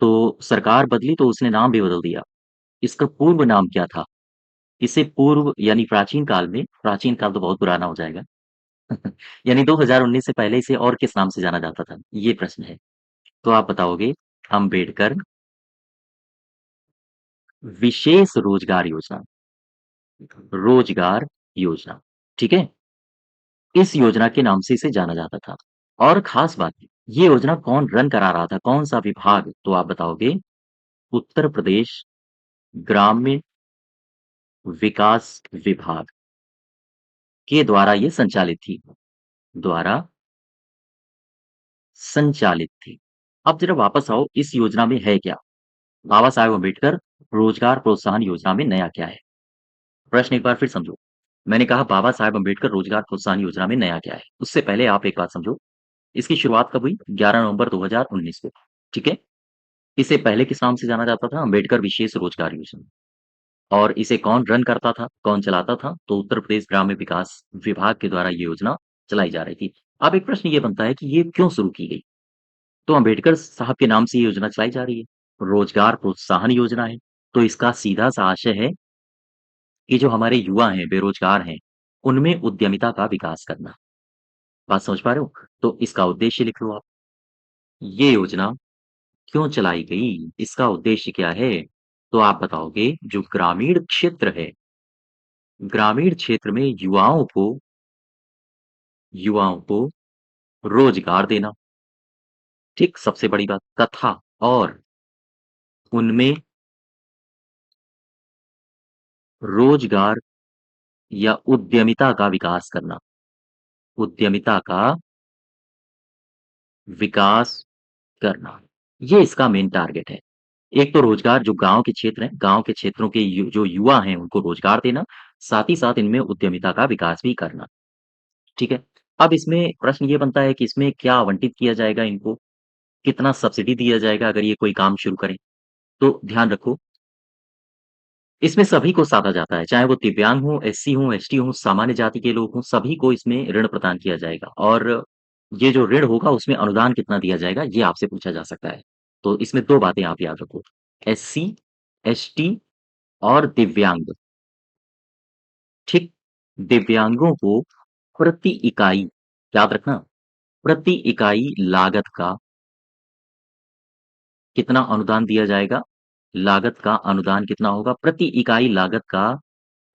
तो सरकार बदली तो उसने नाम भी बदल दिया। इसका पूर्व नाम क्या था? इसे पूर्व यानी प्राचीन काल तो बहुत पुराना हो जाएगा। यानी 2019 से पहले इसे और किस नाम से जाना जाता था? ये प्रश्न है। तो आप बताओगे अम्बेडकर विशेष रोजगार योजना, ठीक है? इस योजना के नाम से इसे जाना जाता था और खास बात, ये योजना कौन रन करा रहा था? कौन-सा विभाग? तो आप बताओगे उत्तर प्रदेश ग्राम्य विकास विभाग के द्वारा ये संचालित थी, द्वारा संचालित थी। अब जरा वापस आओ, इस योजना में है क्या? बाबा साहेब अम्बेडकर रोजगार प्रोत्साहन योजना में नया क्या है? प्रश्न एक बार फिर समझो। मैंने कहा बाबा साहेब अम्बेडकर रोजगार प्रोत्साहन योजना में नया क्या है? उससे पहले आप एक बात समझो, इसकी शुरुआत कब हुई? 11 नवंबर 2019 को, ठीक है? इसे पहले किस नाम से जाना जाता था? अम्बेडकर विशेष रोजगार योजना। और इसे कौन रन करता था, कौन चलाता था? तो उत्तर प्रदेश ग्राम्य विकास विभाग के द्वारा ये योजना चलाई जा रही थी। अब एक प्रश्न ये बनता है कि ये क्यों शुरू की गई? तो अम्बेडकर साहब के नाम से ये योजना चलाई जा रही है, रोजगार प्रोत्साहन योजना है। तो इसका सीधा सा आशय है कि जो हमारे युवा हैं, बेरोजगार हैं, उनमें उद्यमिता का विकास करना। बात समझ पा रहे हो? तो इसका उद्देश्य लिख लो आप। ये योजना क्यों चलाई गई? इसका उद्देश्य क्या है? तो आप बताओगे जो ग्रामीण क्षेत्र है, ग्रामीण क्षेत्र में युवाओं को रोजगार देना, ठीक? सबसे बड़ी बात, तथा और उनमें रोजगार या उद्यमिता का विकास करना, उद्यमिता का विकास करना। ये इसका मेन टारगेट है। एक तो रोजगार, जो गाँव के क्षेत्र हैं, गाँव के क्षेत्रों के जो युवा हैं, उनको रोजगार देना, साथ ही साथ इनमें उद्यमिता का विकास भी करना, ठीक है? अब इसमें प्रश्न ये बनता है कि इसमें क्या आवंटित किया जाएगा इनको? कितना सब्सिडी दिया जाएगा अगर ये कोई काम शुरू करें? तो ध्यान रखो, इसमें सभी को साधा जाता है, चाहे वो दिव्यांग हो, एससी हो, एसटी हो, सामान्य जाति के लोग हों, सभी को इसमें ऋण प्रदान किया जाएगा। और ये जो ऋण होगा उसमें अनुदान कितना दिया जाएगा, ये आपसे पूछा जा सकता है। तो इसमें 2 बातें आप याद रखो, एससी, एसटी और दिव्यांग, ठीक? दिव्यांगों को प्रति इकाई, याद रखना, प्रति इकाई लागत का कितना अनुदान दिया जाएगा? लागत का अनुदान कितना होगा? प्रति इकाई लागत का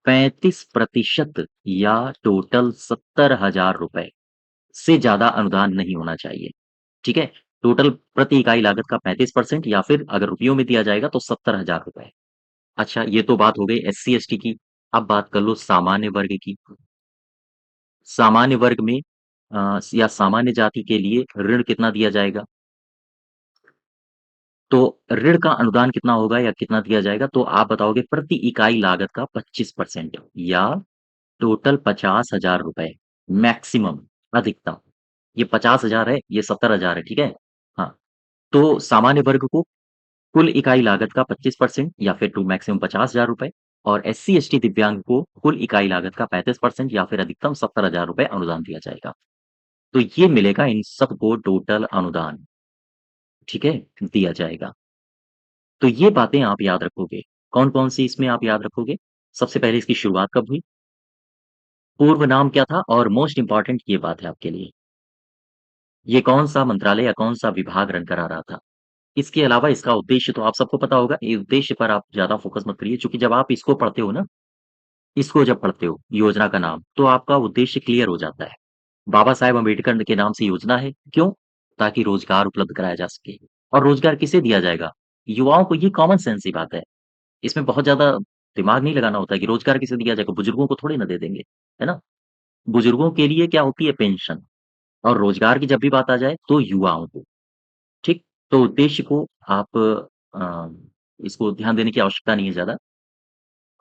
35% या टोटल 70,000 रुपए से ज़्यादा अनुदान नहीं होना चाहिए, ठीक है? टोटल प्रति इकाई लागत का 35% या फिर अगर रुपयों में दिया जाएगा तो 70,000 रुपए। अच्छा, ये तो बात हो गई एससी, एसटी की। अब बात कर लो सामान्य वर्ग की। सामान्य वर्ग में या सामान्य जाति के लिए ऋण कितना दिया जाएगा? तो ऋण का अनुदान कितना होगा या कितना दिया जाएगा? तो आप बताओगे प्रति इकाई लागत का 25% या टोटल 50,000 रुपए मैक्सिमम, अधिकतम। ये 50,000 है, ये 70,000 है, ठीक है? हाँ, तो सामान्य वर्ग को कुल इकाई लागत का 25% या फिर टू मैक्सिमम 50,000 रुपए और एससी, एसटी दिव्यांग को कुल इकाई लागत का 35% या फिर अधिकतम 70,000 रुपए अनुदान दिया जाएगा। तो ये मिलेगा इन सबको टोटल अनुदान, ठीक है? दिया जाएगा। तो ये बातें आप याद रखोगे। कौन-कौन सी इसमें आप याद रखोगे? सबसे पहले इसकी शुरुआत कब हुई? पूर्व नाम क्या था? और मोस्ट इम्पोर्टेंट ये बात है आपके लिए, ये कौन-सा मंत्रालय या कौन-सा विभाग रन करा रहा था? इसके अलावा इसका उद्देश्य तो आप सबको पता होगा, ये उद्देश्य पर आप ज़्यादा फ़ोकस मत करिए क्योंकि जब आप इसको पढ़ते हो ना, इसको जब पढ़ते हो, योजना का नाम, तो आपका उद्देश्य क्लियर हो जाता है। बाबा साहेब अम्बेडकर के नाम से योजना है, क्यों? ताकि रोज़गार उपलब्ध कराया जा सके। और रोज़गार किसे दिया जाएगा? युवाओं को, ये कॉमन सेंस की बात है। इसमें बहुत ज़्यादा दिमाग नहीं लगाना होता है कि रोज़गार किसे दिया जाएगा, बुजुर्गों को थोड़ी ना दे देंगे, है ना? बुजुर्गों के लिए क्या होती है? पेंशन। और रोज़गार की जब भी बात आ जाए तो युवाओं को, ठीक? तो उद्देश्य को आप इसको ध्यान देने की आवश्यकता नहीं है ज़्यादा।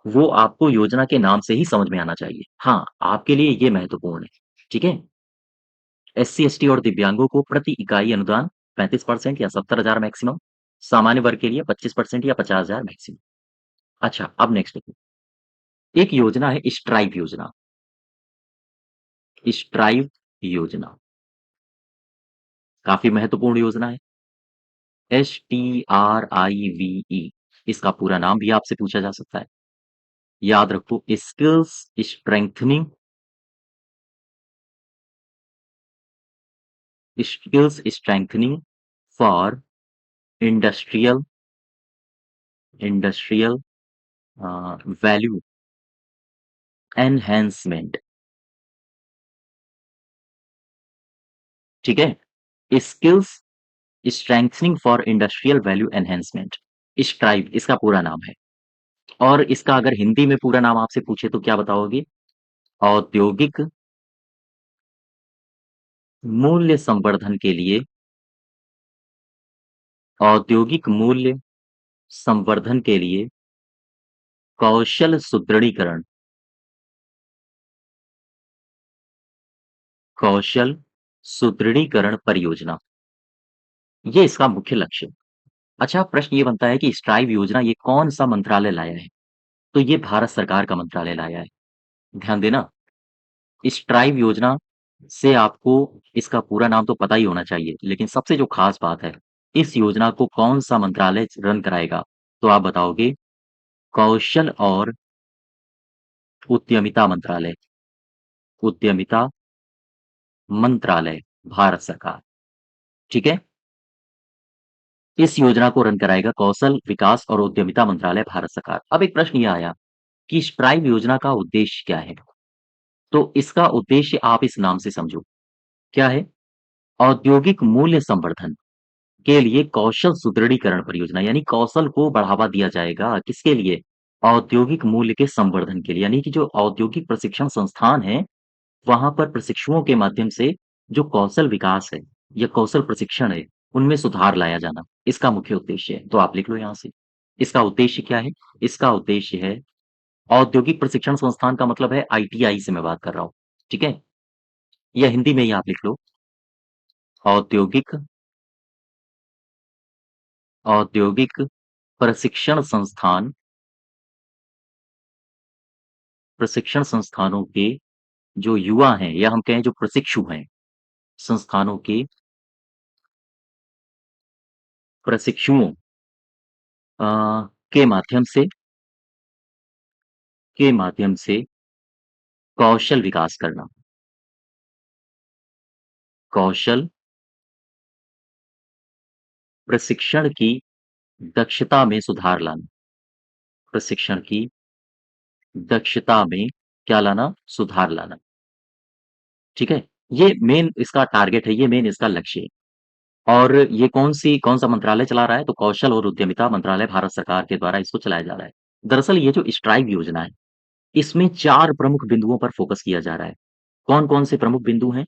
वो आपको योजना के नाम से ही समझ में आना चाहिए। हाँ, आपके लिए ये महत्वपूर्ण है, ठीक है? एससी, एसटी और दिव्यांगों को प्रति इकाई अनुदान 35% या 70,000 मैक्सिमम, सामान्य वर्ग के लिए 25% या 50,000 मैक्सिमम। अच्छा, अब नेक्स्ट देखो, एक योजना है स्ट्राइव योजना। स्ट्राइव योजना, काफ़ी महत्वपूर्ण योजना है। STRIVE, इसका पूरा नाम भी आपसे पूछा जा सकता है। याद रखो, skills strengthening, skills strengthening for industrial industrial value enhancement, ठीक है? Skills strengthening for industrial value enhancement, strive इसका पूरा नाम है। और इसका अगर हिंदी में पूरा नाम आपसे पूछे तो क्या बताओगे? औद्योगिक मूल्य संवर्धन के लिए औद्योगिक मूल्य संवर्धन के लिए कौशल सुदृढ़ीकरण कौशल सुदृढ़ीकरण परियोजना, ये इसका मुख्य लक्ष्य है। अच्छा, प्रश्न ये बनता है कि स्ट्राइव योजना ये कौन-सा मंत्रालय लाया है? तो ये भारत सरकार का मंत्रालय लाया है। ध्यान देना, स्ट्राइव योजना से आपको इसका पूरा नाम तो पता ही होना चाहिए, लेकिन सबसे जो खास बात है, इस योजना को कौन-सा मंत्रालय रन कराएगा? तो आप बताओगे कौशल और उद्यमिता मंत्रालय, उद्यमिता मंत्रालय, भारत सरकार, ठीक है? इस योजना को रन कराएगा कौशल विकास और उद्यमिता मंत्रालय, भारत सरकार। अब एक प्रश्न ये आया कि स्ट्राइव योजना का उद्देश्य क्या है? तो इसका उद्देश्य आप इस नाम से समझो, क्या है? औद्योगिक मूल्य संवर्धन के लिए कौशल सुदृढ़ीकरण परियोजना, यानी कौशल को बढ़ावा दिया जाएगा, किसके लिए? औद्योगिक मूल्य के संवर्धन के लिए, यानी कि जो औद्योगिक प्रशिक्षण संस्थान हैं, वहाँ पर प्रशिक्षुओं के माध्यम से जो कौशल विकास है या कौशल प्रशिक्षण है, उनमें सुधार लाया जाना, इसका मुख्य उद्देश्य है। तो आप लिख लो यहाँ से। इसका उद्देश्य क्या है? इसका उद्देश्य है औद्योगिक प्रशिक्षण संस्थान का मतलब है आईटीआई से मैं बात कर रहा हूँ, ठीक है? या हिंदी में ही आप लिख लो, औद्योगिक औद्योगिक प्रशिक्षण संस्थान, प्रशिक्षण संस्थानों के जो युवा हैं या हम कहें जो प्रशिक्षु हैं, संस्थानों के प्रशिक्षुओं अ, के माध्यम से कौशल विकास करना, कौशल प्रशिक्षण की दक्षता में सुधार लाना, प्रशिक्षण की दक्षता में क्या लाना? सुधार लाना, ठीक है? ये मेन इसका टारगेट है, ये मेन इसका लक्ष्य है। और ये कौन-सा मंत्रालय चला रहा है? तो कौशल और उद्यमिता मंत्रालय भारत सरकार के द्वारा इसको चलाया जा रहा है। दरअसल ये जो स्ट्राइव योजना है, इसमें 4 प्रमुख बिंदुओं पर फोकस किया जा रहा है। कौन-कौन से प्रमुख बिंदु हैं?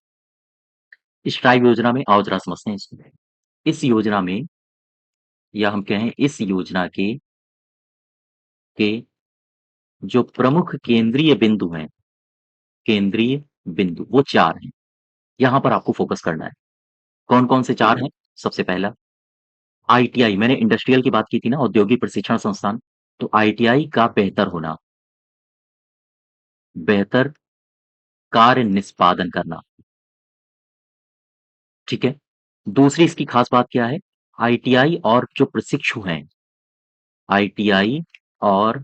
स्ट्राइव योजना में आओ ज़रा समझते हैं इसको। इस योजना में या हम कहें इस योजना के जो प्रमुख केंद्रीय बिंदु हैं, केंद्रीय बिंदु वो 4 हैं। यहाँ पर आपको फोकस करना है। कौन-कौन से 4 हैं? सबसे पहला आईटीआई, मैंने इंडस्ट्रियल की बात की थी ना, औद्योगिक प्रशिक्षण संस्थान, तो आईटीआई का बेहतर होना, बेहतर कार्य निष्पादन करना, ठीक है? दूसरी इसकी खास बात क्या है? आईटीआई और जो प्रशिक्षु हैं, आईटीआई और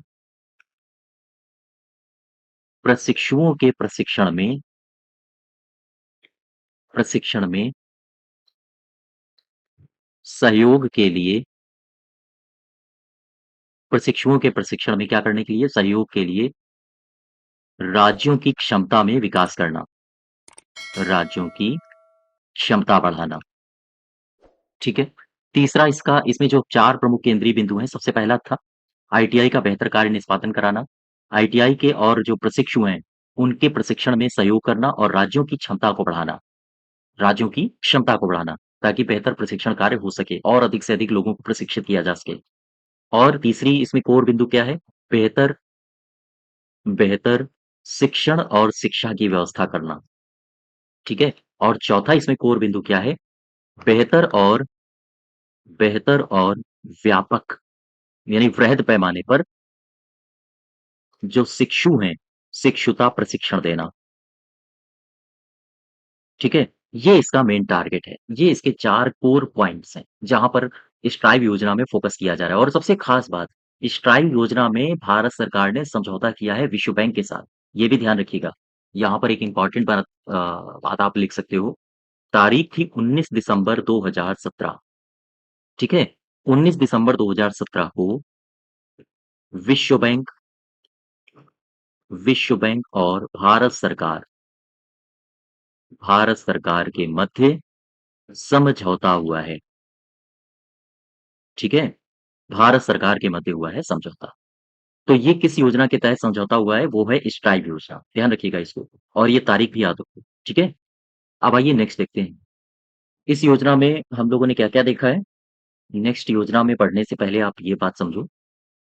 प्रशिक्षुओं के प्रशिक्षण में सहयोग के लिए, प्रशिक्षुओं के प्रशिक्षण में क्या करने के लिए? सहयोग के लिए राज्यों की क्षमता में विकास करना, राज्यों की क्षमता बढ़ाना, ठीक है? तीसरा इसका इसमें जो 4 प्रमुख केंद्रीय बिंदु हैं, सबसे पहला था आईटीआई का बेहतर कार्य निष्पादन कराना, आईटीआई के और जो प्रशिक्षु हैं, उनके प्रशिक्षण में सहयोग करना और राज्यों की क्षमता को बढ़ाना, राज्यों की क्षमता को बढ़ाना, ताकि बेहतर प्रशिक्षण कार्य हो सके और अधिक से अधिक लोगों को प्रशिक्षित किया जा सके। और तीसरी इसमें कोर बिंदु क्या है? बेहतर बेहतर शिक्षण और शिक्षा की व्यवस्था करना, ठीक है? और चौथा इसमें कोर बिंदु क्या है? बेहतर और बेहतर और व्यापक, यानी वृहद पैमाने पर जो शिक्षु हैं, शिक्षुता प्रशिक्षण देना, ठीक है? ये इसका मेन टारगेट है। ये इसके 4 कोर पॉइंट्स हैं, जहाँ पर स्ट्राइव योजना में फोकस किया जा रहा है। और सबसे खास बात, स्ट्राइव योजना में भारत सरकार ने समझौता किया है विश्व बैंक के साथ। ये भी ध्यान रखिएगा। यहाँ पर एक इम्पोर्टेंट बात आप लिख सकते हो। तारीख थी 19 दिसंबर 2017, ठीक है? 19 दिसंबर 2017 को विश्व बैंक विश्व बैंक और भारत सरकार के मध्य समझौता हुआ है, ठीक है? भारत सरकार के मध्य हुआ है समझौता। तो ये किस योजना के तहत समझौता हुआ है, वो है स्ट्राइव योजना। ध्यान रखिएगा इसको और ये तारीख भी याद रखो, ठीक है? अब आइए नेक्स्ट देखते हैं। इस योजना में हम लोगों ने क्या-क्या देखा है? नेक्स्ट योजना में पढ़ने से पहले आप ये बात समझो,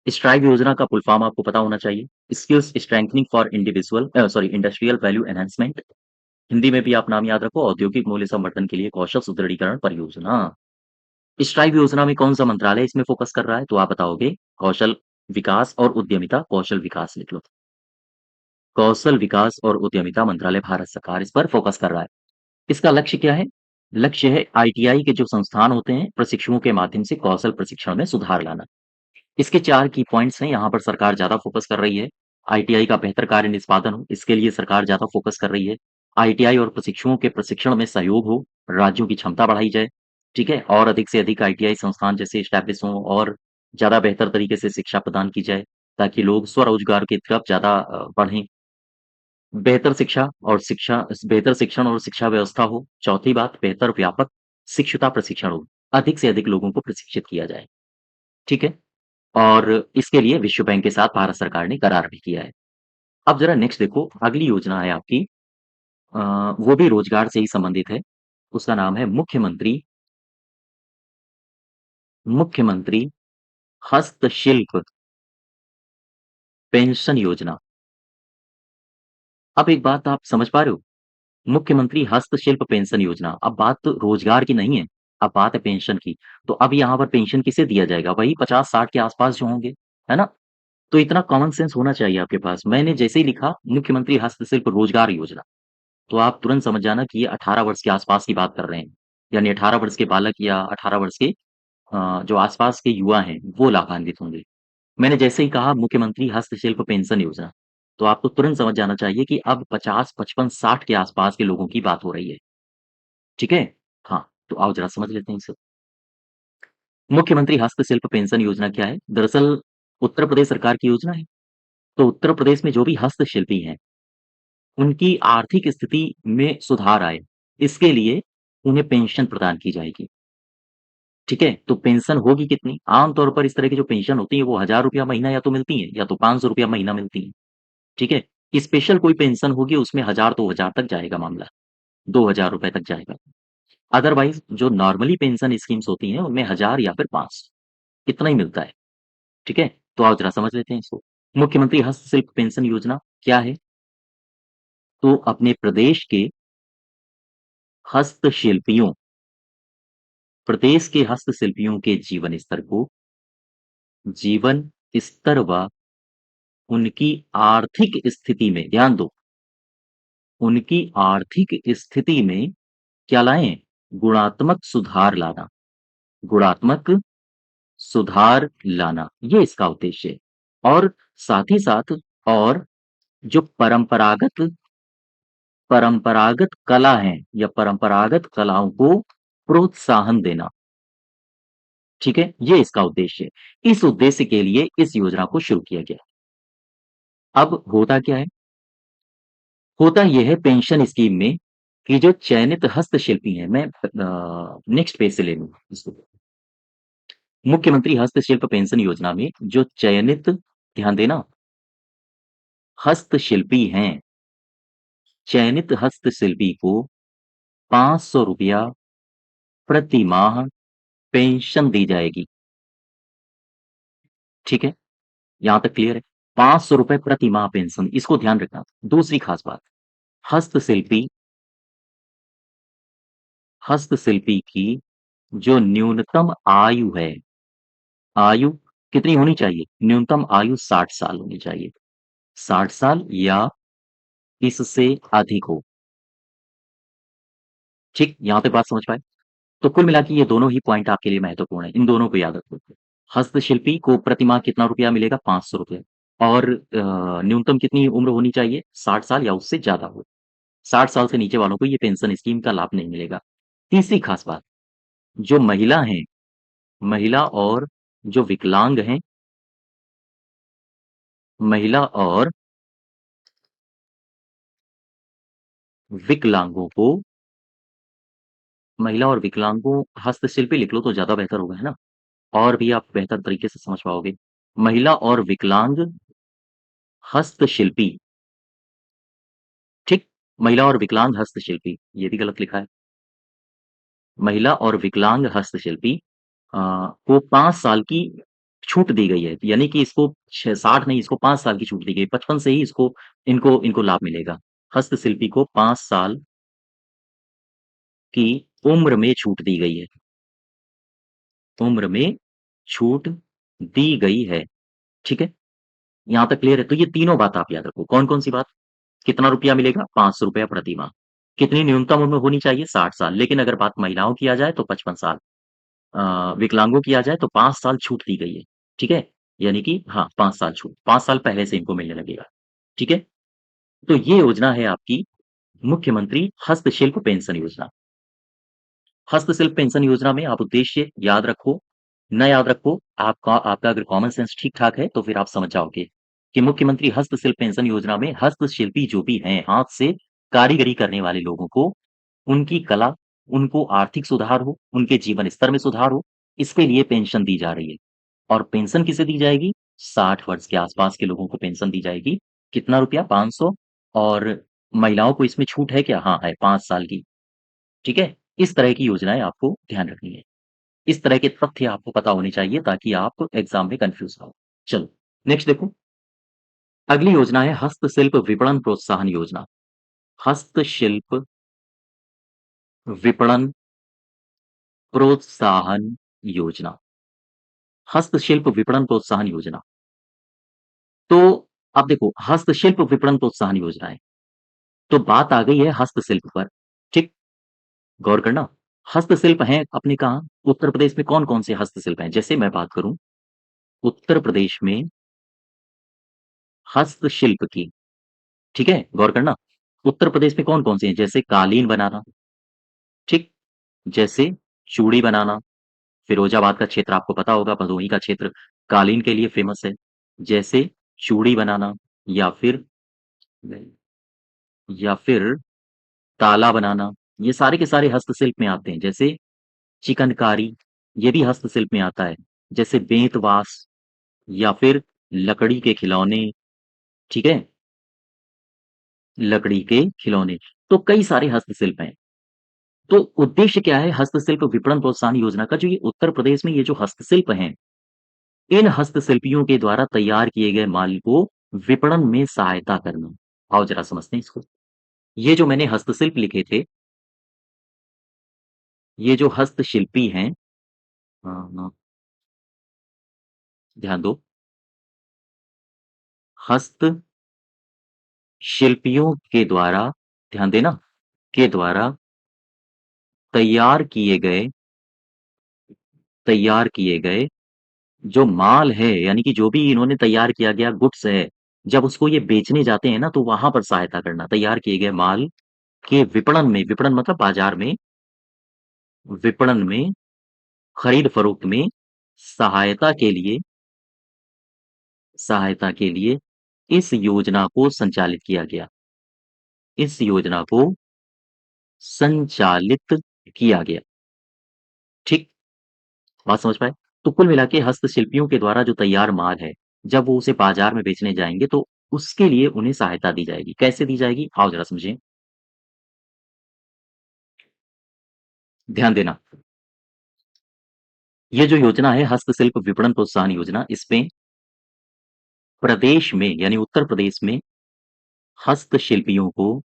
स्ट्राइव योजना का फुल फॉर्म आपको पता होना चाहिए। Skills strengthening for industrial value enhancement. Hindi में भी आप नाम याद रखो, औद्योगिक मूल्य संवर्धन के लिए कौशल सुदृढ़ीकरण परियोजना। स्ट्राइव योजना में कौन-सा मंत्रालय इसमें फोकस कर रहा है? तो आप बताओगे कौशल विकास और उद्यमिता, कौशल विकास लिख लो। कौशल विकास और उद्यमिता मंत्रालय भारत सरकार इस पर फोकस कर रहा है। इसका लक्ष्य क्या है? लक्ष्य है आईटीआई के जो संस्थान होते हैं, प्रशिक्षुओं के माध्यम से कौशल प्रशिक्षण में सुधार लाना। इसके 4 की पॉइंट्स हैं, यहाँ पर सरकार ज़्यादा फोकस कर रही है। आईटीआई का बेहतर कार्य निष्पादन हो, इसके लिए सरकार ज़्यादा फोकस कर रही है। आईटीआई और प्रशिक्षुओं के प्रशिक्षण में सहयोग हो, राज्यों की क्षमता बढ़ाई जाए, ठीक है? और अधिक से अधिक आईटीआई संस्थान जैसे एस्टैब्लिश हों और ज़्यादा बेहतर तरीके से शिक्षा प्रदान की जाए, ताकि लोग स्वरोजगार की तरफ ज़्यादा बढ़ें। बेहतर शिक्षण और शिक्षा व्यवस्था हो। चौथी बात, बेहतर व्यापक शिक्षुता प्रशिक्षण हो, अधिक से अधिक लोगों को प्रशिक्षित किया जाए, ठीक है? और इसके लिए विश्व बैंक के साथ भारत सरकार ने करार भी किया है। अब ज़रा नेक्स्ट देखो, अगली योजना है आपकी अ, वो भी रोजगार से ही संबंधित है। उसका नाम है मुख्यमंत्री हस्तशिल्प पेंशन योजना। अब एक बात आप समझ पा रहे हो? मुख्यमंत्री हस्तशिल्प पेंशन योजना, अब बात तो रोजगार की नहीं है, अब बात है पेंशन की। तो अब यहाँ पर पेंशन किसे दिया जाएगा? वही 50-60 के आस-पास जो होंगे, है ना? तो इतना कॉमन सेंस होना चाहिए आपके पास। मैंने जैसे ही लिखा मुख्यमंत्री हस्तशिल्प रोजगार योजना, तो आप तुरंत समझ जाना कि ये 18 वर्ष के आस-पास की बात कर रहे हैं। यानी 18 वर्ष के बालक या 18 वर्ष के जो आस-पास के युवा हैं, वो लाभान्वित होंगे। मैंने जैसे ही कहा मुख्यमंत्री हस्तशिल्प पेंशन योजना, तो आपको तुरंत समझ जाना चाहिए कि अब 50, 55, 60 के आस-पास के लोगों की बात हो रही है। ठीक है? हाँ, तो आओ ज़रा समझ लेते हैं इसे। मुख्यमंत्री हस्तशिल्प पेंशन योजना क्या है? दरअसल उत्तर प्रदेश सरकार की योजना है। तो उत्तर प्रदेश में जो भी हस्तशिल्पी हैं, उनकी आर्थिक स्थिति में सुधार आए, इसके लिए उन्हें पेंशन प्रदान की जाएगी। ठीक है? तो पेंशन होगी कितनी? आम तौर पर इस तरह की जो पेंशन होती है, वो ₹1000 महीना या तो मिलती हैं या तो ₹500 महीना मिलती हैं। ठीक है? स्पेशल कोई पेंशन होगी उसमें 1000 2000 तक जाएगा मामला, ₹2000 तक जाएगा। अदरवाइज़ जो नॉर्मली पेंशन स्कीम्स होती हैं, उनमें 1000 या फिर 500 इतना ही मिलता है। ठीक है? तो आओ ज़रा समझ लेते हैं इसको। मुख्यमंत्री हस्तशिल्प पेंशन योजना क्या है? तो अपने हस्तशिल्पियों प्रदेश के हस्तशिल्पियों के जीवन स्तर व उनकी आर्थिक स्थिति में ध्यान दो, उनकी आर्थिक स्थिति में क्या लाएँ? गुणात्मक सुधार लाना, गुणात्मक सुधार लाना, ये इसका उद्देश्य है। और साथ ही साथ और जो परंपरागत कला है या परंपरागत कलाओं को प्रोत्साहन देना, ठीक है? ये इसका उद्देश्य है। इस उद्देश्य के लिए इस योजना को शुरू किया गया। अब होता क्या है? होता ये है पेंशन स्कीम में कि जो चयनित हस्तशिल्पी हैं, मैं नेक्स्ट पेज से ले लूँ इसको। मुख्यमंत्री हस्तशिल्प पेंशन योजना में जो चयनित ध्यान देना, हस्तशिल्पी हैं, चयनित हस्तशिल्पी को ₹500 प्रति माह पेंशन दी जाएगी। ठीक है? यहाँ तक क्लियर है? ₹500 प्रति माह पेंशन, इसको ध्यान रखना। दूसरी खास बात, हस्तशिल्पी हस्तशिल्पी की जो न्यूनतम आयु है, आयु कितनी होनी चाहिए? न्यूनतम आयु 60 साल होनी चाहिए। 60 साल या इससे अधिक हो। ठीक? यहाँ तक बात समझ पाए? तो कुल मिला के ये दोनों ही पॉइंट आपके लिए महत्वपूर्ण है। इन दोनों को याद रखो। हस्तशिल्पी को प्रति माह कितना रुपया मिलेगा? ₹500 और न्यूनतम कितनी उम्र होनी चाहिए? 60 साल या उससे ज़्यादा हो। 60 साल से नीचे वालों को ये पेंशन स्कीम का लाभ नहीं मिलेगा। तीसरी खास बात, जो महिला और जो महिला और विकलांगों को महिला और विकलांगों हस्तशिल्पी लिख लो तो ज़्यादा बेहतर होगा, है ना? और भी आप बेहतर तरीके से समझ पाओगे। महिला और विकलांग हस्तशिल्पी, ठीक? महिला और विकलांग हस्तशिल्पी, ये भी गलत लिखा है। महिला और विकलांग हस्तशिल्पी को 5 साल की छूट दी गई है। यानी कि इसको 60 नहीं, इसको 5 साल की छूट दी गई। 55 से ही इसको इनको इनको लाभ मिलेगा। हस्तशिल्पी को 5 साल की उम्र में छूट दी गई है। उम्र में छूट दी गई है, ठीक है? यहाँ तक क्लियर है? तो ये तीनों बात आप याद रखो। कौन-कौन सी बात? कितना रुपया मिलेगा? ₹500 प्रति माह। कितनी न्यूनतम उम्र होनी चाहिए? 60 साल। लेकिन अगर बात महिलाओं की आ जाए तो 55 साल। विकलांगों की आ जाए तो 5 साल छूट दी गई है, ठीक है? यानी कि हाँ, 5 साल छूट, 5 साल पहले से इनको मिलने लगेगा, ठीक है? तो ये योजना है आपकी मुख्यमंत्री हस्तशिल्प पेंशन योजना। हस्तशिल्प पेंशन योजना में आप उद्देश्य याद रखो, न याद रखो, आपका आपका अगर कॉमन सेंस ठीक-ठाक है तो फिर आप समझ जाओगे कि मुख्यमंत्री हस्तशिल्प पेंशन योजना में हस्तशिल्पी जो भी हैं, हाथ से कारीगरी करने वाले लोगों को उनकी कला, उनको आर्थिक सुधार हो, उनके जीवन स्तर में सुधार हो, इसके लिए पेंशन दी जा रही है। और पेंशन किसे दी जाएगी? 60 वर्ष के आस-पास के लोगों को पेंशन दी जाएगी। कितना रुपया? 500। और महिलाओं को इसमें छूट है क्या? हाँ, है 5 साल की, ठीक है? इस तरह की योजनाएँ आपको ध्यान रखनी है। इस तरह के तथ्य आपको पता होने चाहिए ताकि आप एग्ज़ाम में कन्फ्यूज़ ना हो। चलो, नेक्स्ट देखो, अगली योजना है हस्तशिल्प विपणन प्रोत्साहन योजना। हस्तशिल्प विपणन प्रोत्साहन योजना। हस्तशिल्प विपणन प्रोत्साहन योजना। तो अब देखो, हस्तशिल्प विपणन प्रोत्साहन योजना है, तो बात आ गई है हस्तशिल्प पर, ठीक? गौर करना, हस्तशिल्प हैं अपने कहाँ? उत्तर प्रदेश में कौन-कौन से हस्तशिल्प हैं? जैसे मैं बात करूँ, उत्तर प्रदेश में हस्तशिल्प की, ठीक है? गौर करना, उत्तर प्रदेश में कौन-कौन से हैं? जैसे कालीन बनाना, ठीक? जैसे चूड़ी बनाना, फिरोजाबाद का क्षेत्र आपको पता होगा, भदोही का क्षेत्र कालीन के लिए फेमस है। जैसे चूड़ी बनाना या फिर या फिर ताला बनाना, ये सारे के सारे हस्तशिल्प में आते हैं। जैसे चिकनकारी, ये भी हस्तशिल्प में आता है। जैसे बेंतवास या फिर लकड़ी के खिलौने, ठीक है? लकड़ी के खिलौने, तो कई सारे हस्तशिल्प हैं। तो उद्देश्य क्या है हस्तशिल्प विपणन प्रोत्साहन योजना का? जो ये उत्तर प्रदेश में ये जो हस्तशिल्प हैं, इन हस्तशिल्पियों के द्वारा तैयार किए गए माल को विपणन में सहायता करना। आओ जरा समझते हैं इसको। ये जो मैंने हस्तशिल्प लिखे थे, ये जो हस्तशिल्पी हैं, ध्यान दो, हस्तशिल्पियों के द्वारा, ध्यान देना, के द्वारा तैयार किए गए तैयार किए गए जो माल है, यानी कि जो भी इन्होंने तैयार किया गया गुड्स है, जब उसको ये बेचने जाते हैं ना, तो वहाँ पर सहायता करना। तैयार किए गए माल के विपणन में, विपणन मतलब बाज़ार में, विपणन में, खरीद-फरोख्त में सहायता के लिए सहायता के लिए इस योजना को संचालित किया गया। इस योजना को संचालित किया गया, ठीक? बात समझ पाए? तो कुल मिला के हस्तशिल्पियों के द्वारा जो तैयार माल है, जब वो उसे बाज़ार में बेचने जाएँगे, तो उसके लिए उन्हें सहायता दी जाएगी। कैसे दी जाएगी? आओ ज़रा समझें। ध्यान देना, ये जो योजना है हस्तशिल्प विपणन प्रोत्साहन योजना, इसमें प्रदेश में यानी उत्तर प्रदेश में हस्तशिल्पियों को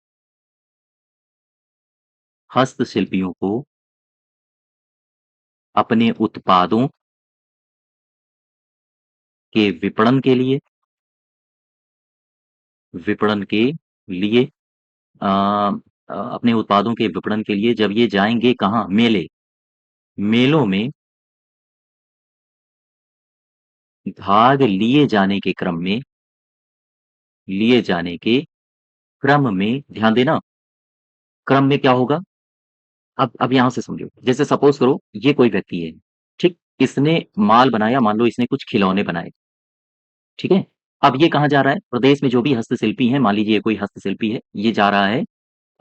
हस्तशिल्पियों को अपने उत्पादों के विपणन के लिए अपने उत्पादों के विपणन के लिए जब ये जाएँगे कहाँ? मेले। मेलों में भाग लिए जाने के क्रम में ध्यान देना, क्रम में क्या होगा? अब यहाँ से समझो, जैसे सपोज़ करो ये कोई व्यक्ति है, ठीक? इसने माल बनाया, मान लो इसने कुछ खिलौने बनाए, ठीक है? अब ये कहाँ जा रहा है? प्रदेश में जो भी हस्तशिल्पी हैं, मान लीजिए ये कोई हस्तशिल्पी है, ये जा रहा है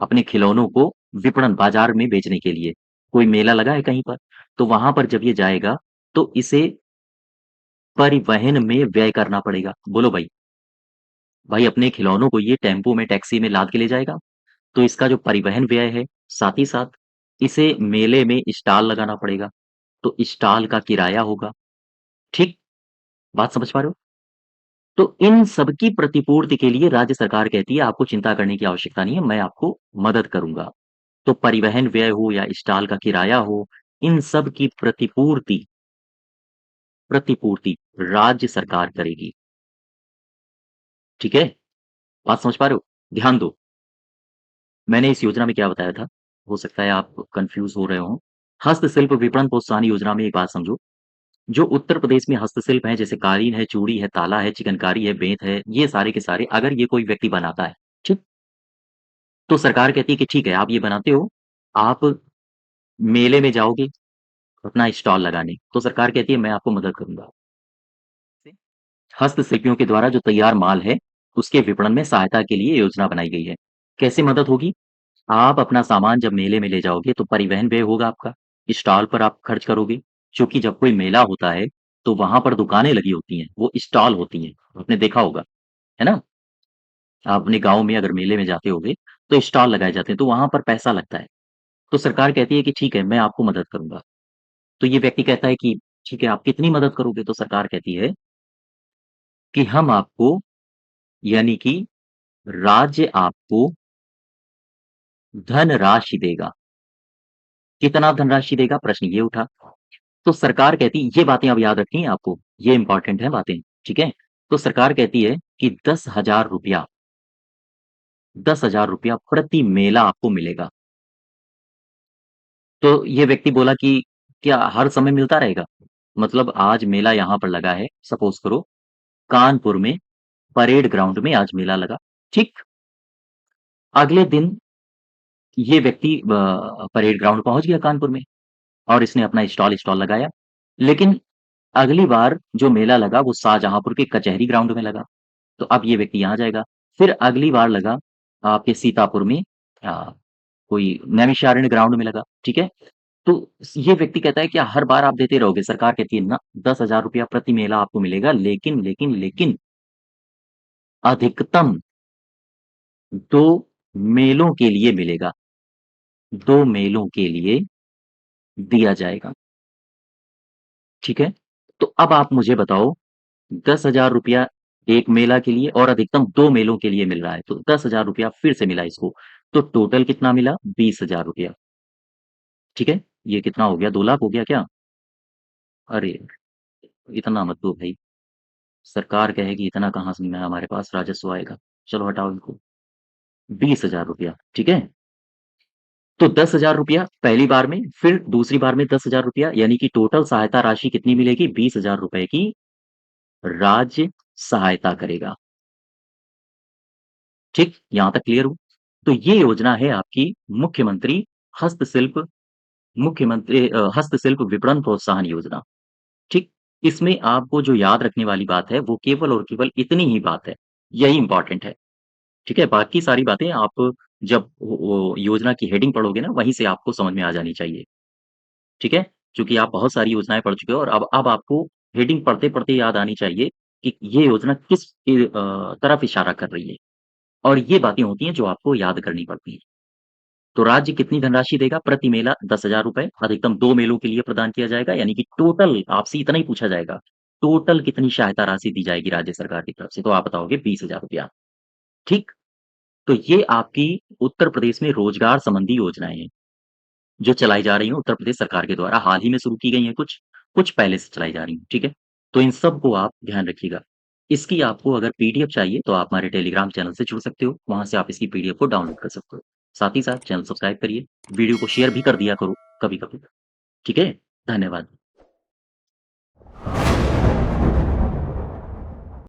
अपने खिलौनों को विपणन बाज़ार में बेचने के लिए। कोई मेला लगा है कहीं पर, तो वहाँ पर जब ये जाएगा, तो इसे परिवहन में व्यय करना पड़ेगा। बोलो भाई, भाई अपने खिलौनों को ये टेम्पो में, टैक्सी में लाद के ले जाएगा, तो इसका जो परिवहन व्यय है, साथ ही साथ इसे मेले में स्टॉल लगाना पड़ेगा, तो स्टॉल का किराया होगा, ठीक? बात समझ पा रहे हो? तो इन सब की प्रतिपूर्ति के लिए राज्य सरकार कहती है आपको चिंता करने की आवश्यकता नहीं है, मैं आपको मदद करूँगा। तो परिवहन व्यय हो या स्टॉल का किराया हो, इन सब की प्रतिपूर्ति राज्य सरकार करेगी, ठीक है? बात समझ पा रहे हो? ध्यान दो, मैंने इस योजना में क्या बताया था? हो सकता है आप कन्फ्यूज़ हो रहे हों। हस्तशिल्प विपणन प्रोत्साहन योजना में एक बात समझो, जो उत्तर प्रदेश में हस्तशिल्प हैं, जैसे कालीन है, चूड़ी है, ताला है, चिकनकारी है, बेंत है, ये सारे के सारे अगर ये कोई व्यक्ति बनाता है, ठीक? तो सरकार कहती है कि ठीक है, आप ये बनाते हो, आप मेले में जाओगे अपना स्टॉल लगाने, तो सरकार कहती है मैं आपको मदद करूँगा। हस्तशिल्पियों के द्वारा जो तैयार माल है, उसके विपणन में सहायता के लिए योजना बनाई गई है। कैसे मदद होगी? आप अपना सामान जब मेले में ले जाओगे तो परिवहन व्यय होगा आपका, स्टॉल पर आप खर्च करोगे, क्योंकि जब कोई मेला होता है, तो वहाँ पर दुकानें लगी होती हैं, वो स्टॉल होती हैं, आपने देखा होगा, है ना? आप अपने गाँव में अगर मेले में जाते होगे, तो स्टॉल लगाए जाते हैं, तो वहाँ पर पैसा लगता है। तो सरकार कहती है कि ठीक है, मैं आपको मदद करूँगा। तो ये व्यक्ति कहता है कि ठीक है, आप कितनी मदद करोगे? तो सरकार कहती है कि हम आपको यानी कि राज्य आपको धनराशि देगा। कितना धनराशि देगा? प्रश्न ये उठा। तो सरकार कहती है ये बातें अब याद रखनी है आपको, ये इम्पोर्टेंट है बातें, ठीक है? तो सरकार कहती है कि ₹10,000 प्रति मेला आपको मिलेगा। तो ये व्यक्ति बोला कि क्या हर समय मिलता रहेगा? मतलब आज मेला यहाँ पर लगा है, सपोज़ करो कानपुर में परेड ग्राउंड में आज मेला लगा, ठीक? अगले दिन ये व्यक्ति परेड ग्राउंड पहुँच गया कानपुर में और इसने अपना स्टॉल लगाया। लेकिन अगली बार जो मेला लगा वो शाहजहाँपुर के कचहरी ग्राउंड में लगा। तो अब ये व्यक्ति यहाँ जाएगा। फिर अगली बार लगा आपके सीतापुर में अ, कोई नैमिषारण्य ग्राउंड में लगा, ठीक है? तो ये व्यक्ति कहता है क्या हर बार आप देते रहोगे? सरकार कहती है ना, ₹10,000 प्रति मेला आपको मिलेगा लेकिन अधिकतम 2 मेलों के लिए मिलेगा। 2 मेलों के लिए दिया जाएगा, ठीक है? तो अब आप मुझे बताओ ₹10,000 एक मेला के लिए और अधिकतम 2 मेलों के लिए मिल रहा है, तो ₹10,000 फिर से मिला इसको, तो टोटल कितना मिला? ₹20,000, ठीक है? ये कितना हो गया? 2 लाख हो गया क्या? अरे! इतना मत दो भई, सरकार कहेगी इतना कहाँ से मैं हमारे पास राजस्व आएगा, चलो हटाओ इनको, ₹20,000, ठीक है? तो ₹10,000 पहली बार में, फिर दूसरी बार में ₹10,000 यानी कि टोटल सहायता राशि कितनी मिलेगी? ₹20,000 की राज्य सहायता करेगा, ठीक? यहाँ तक क्लियर हुआ? तो ये योजना है आपकी मुख्यमंत्री हस्तशिल्प हस्तशिल्प विपणन प्रोत्साहन योजना, ठीक? इसमें आपको जो याद रखने वाली बात है, वो केवल और केवल इतनी ही बात है, यही इम्पोर्टेंट है, ठीक है? बाकी सारी बातें आप जब वो योजना की हेडिंग पढ़ोगे ना, वहीं से आपको समझ में आ जानी चाहिए, ठीक है? चूँकि आप बहुत सारी योजनाएँ पढ़ चुके हो और अब आपको हेडिंग पढ़ते-पढ़ते याद आनी चाहिए कि ये योजना किस तरफ इशारा कर रही है और ये बातें होती हैं जो आपको याद करनी पड़ती हैं। तो राज्य कितनी धनराशि देगा? प्रति मेला ₹10,000 अधिकतम 2 मेलों के लिए प्रदान किया जाएगा, यानी कि टोटल आपसे इतना ही पूछा जाएगा। टोटल कितनी सहायता राशि दी जाएगी राज्य सरकार की तरफ से? तो आप बताओगे ₹20,000, ठीक? तो ये आपकी उत्तर प्रदेश में रोजगार संबंधी योजनाएँ हैं, जो चलाई जा रही हैं उत्तर प्रदेश सरकार के द्वारा। हाल ही में शुरू की गई हैं कुछ, कुछ पहले से चलाई जा रही हैं, ठीक है? तो इन सबको आप ध्यान रखिएगा। इसकी आपको अगर पीडीएफ चाहिए तो आप हमारे टेलीग्राम चैनल से जुड़ सकते हो, वहाँ से आप इसकी पीडीएफ को डाउनलोड कर सकते हो। साथ ही साथ चैनल सब्सक्राइब करिए, वीडियो को शेयर भी कर दिया करो कभी-कभी, ठीक है? धन्यवाद।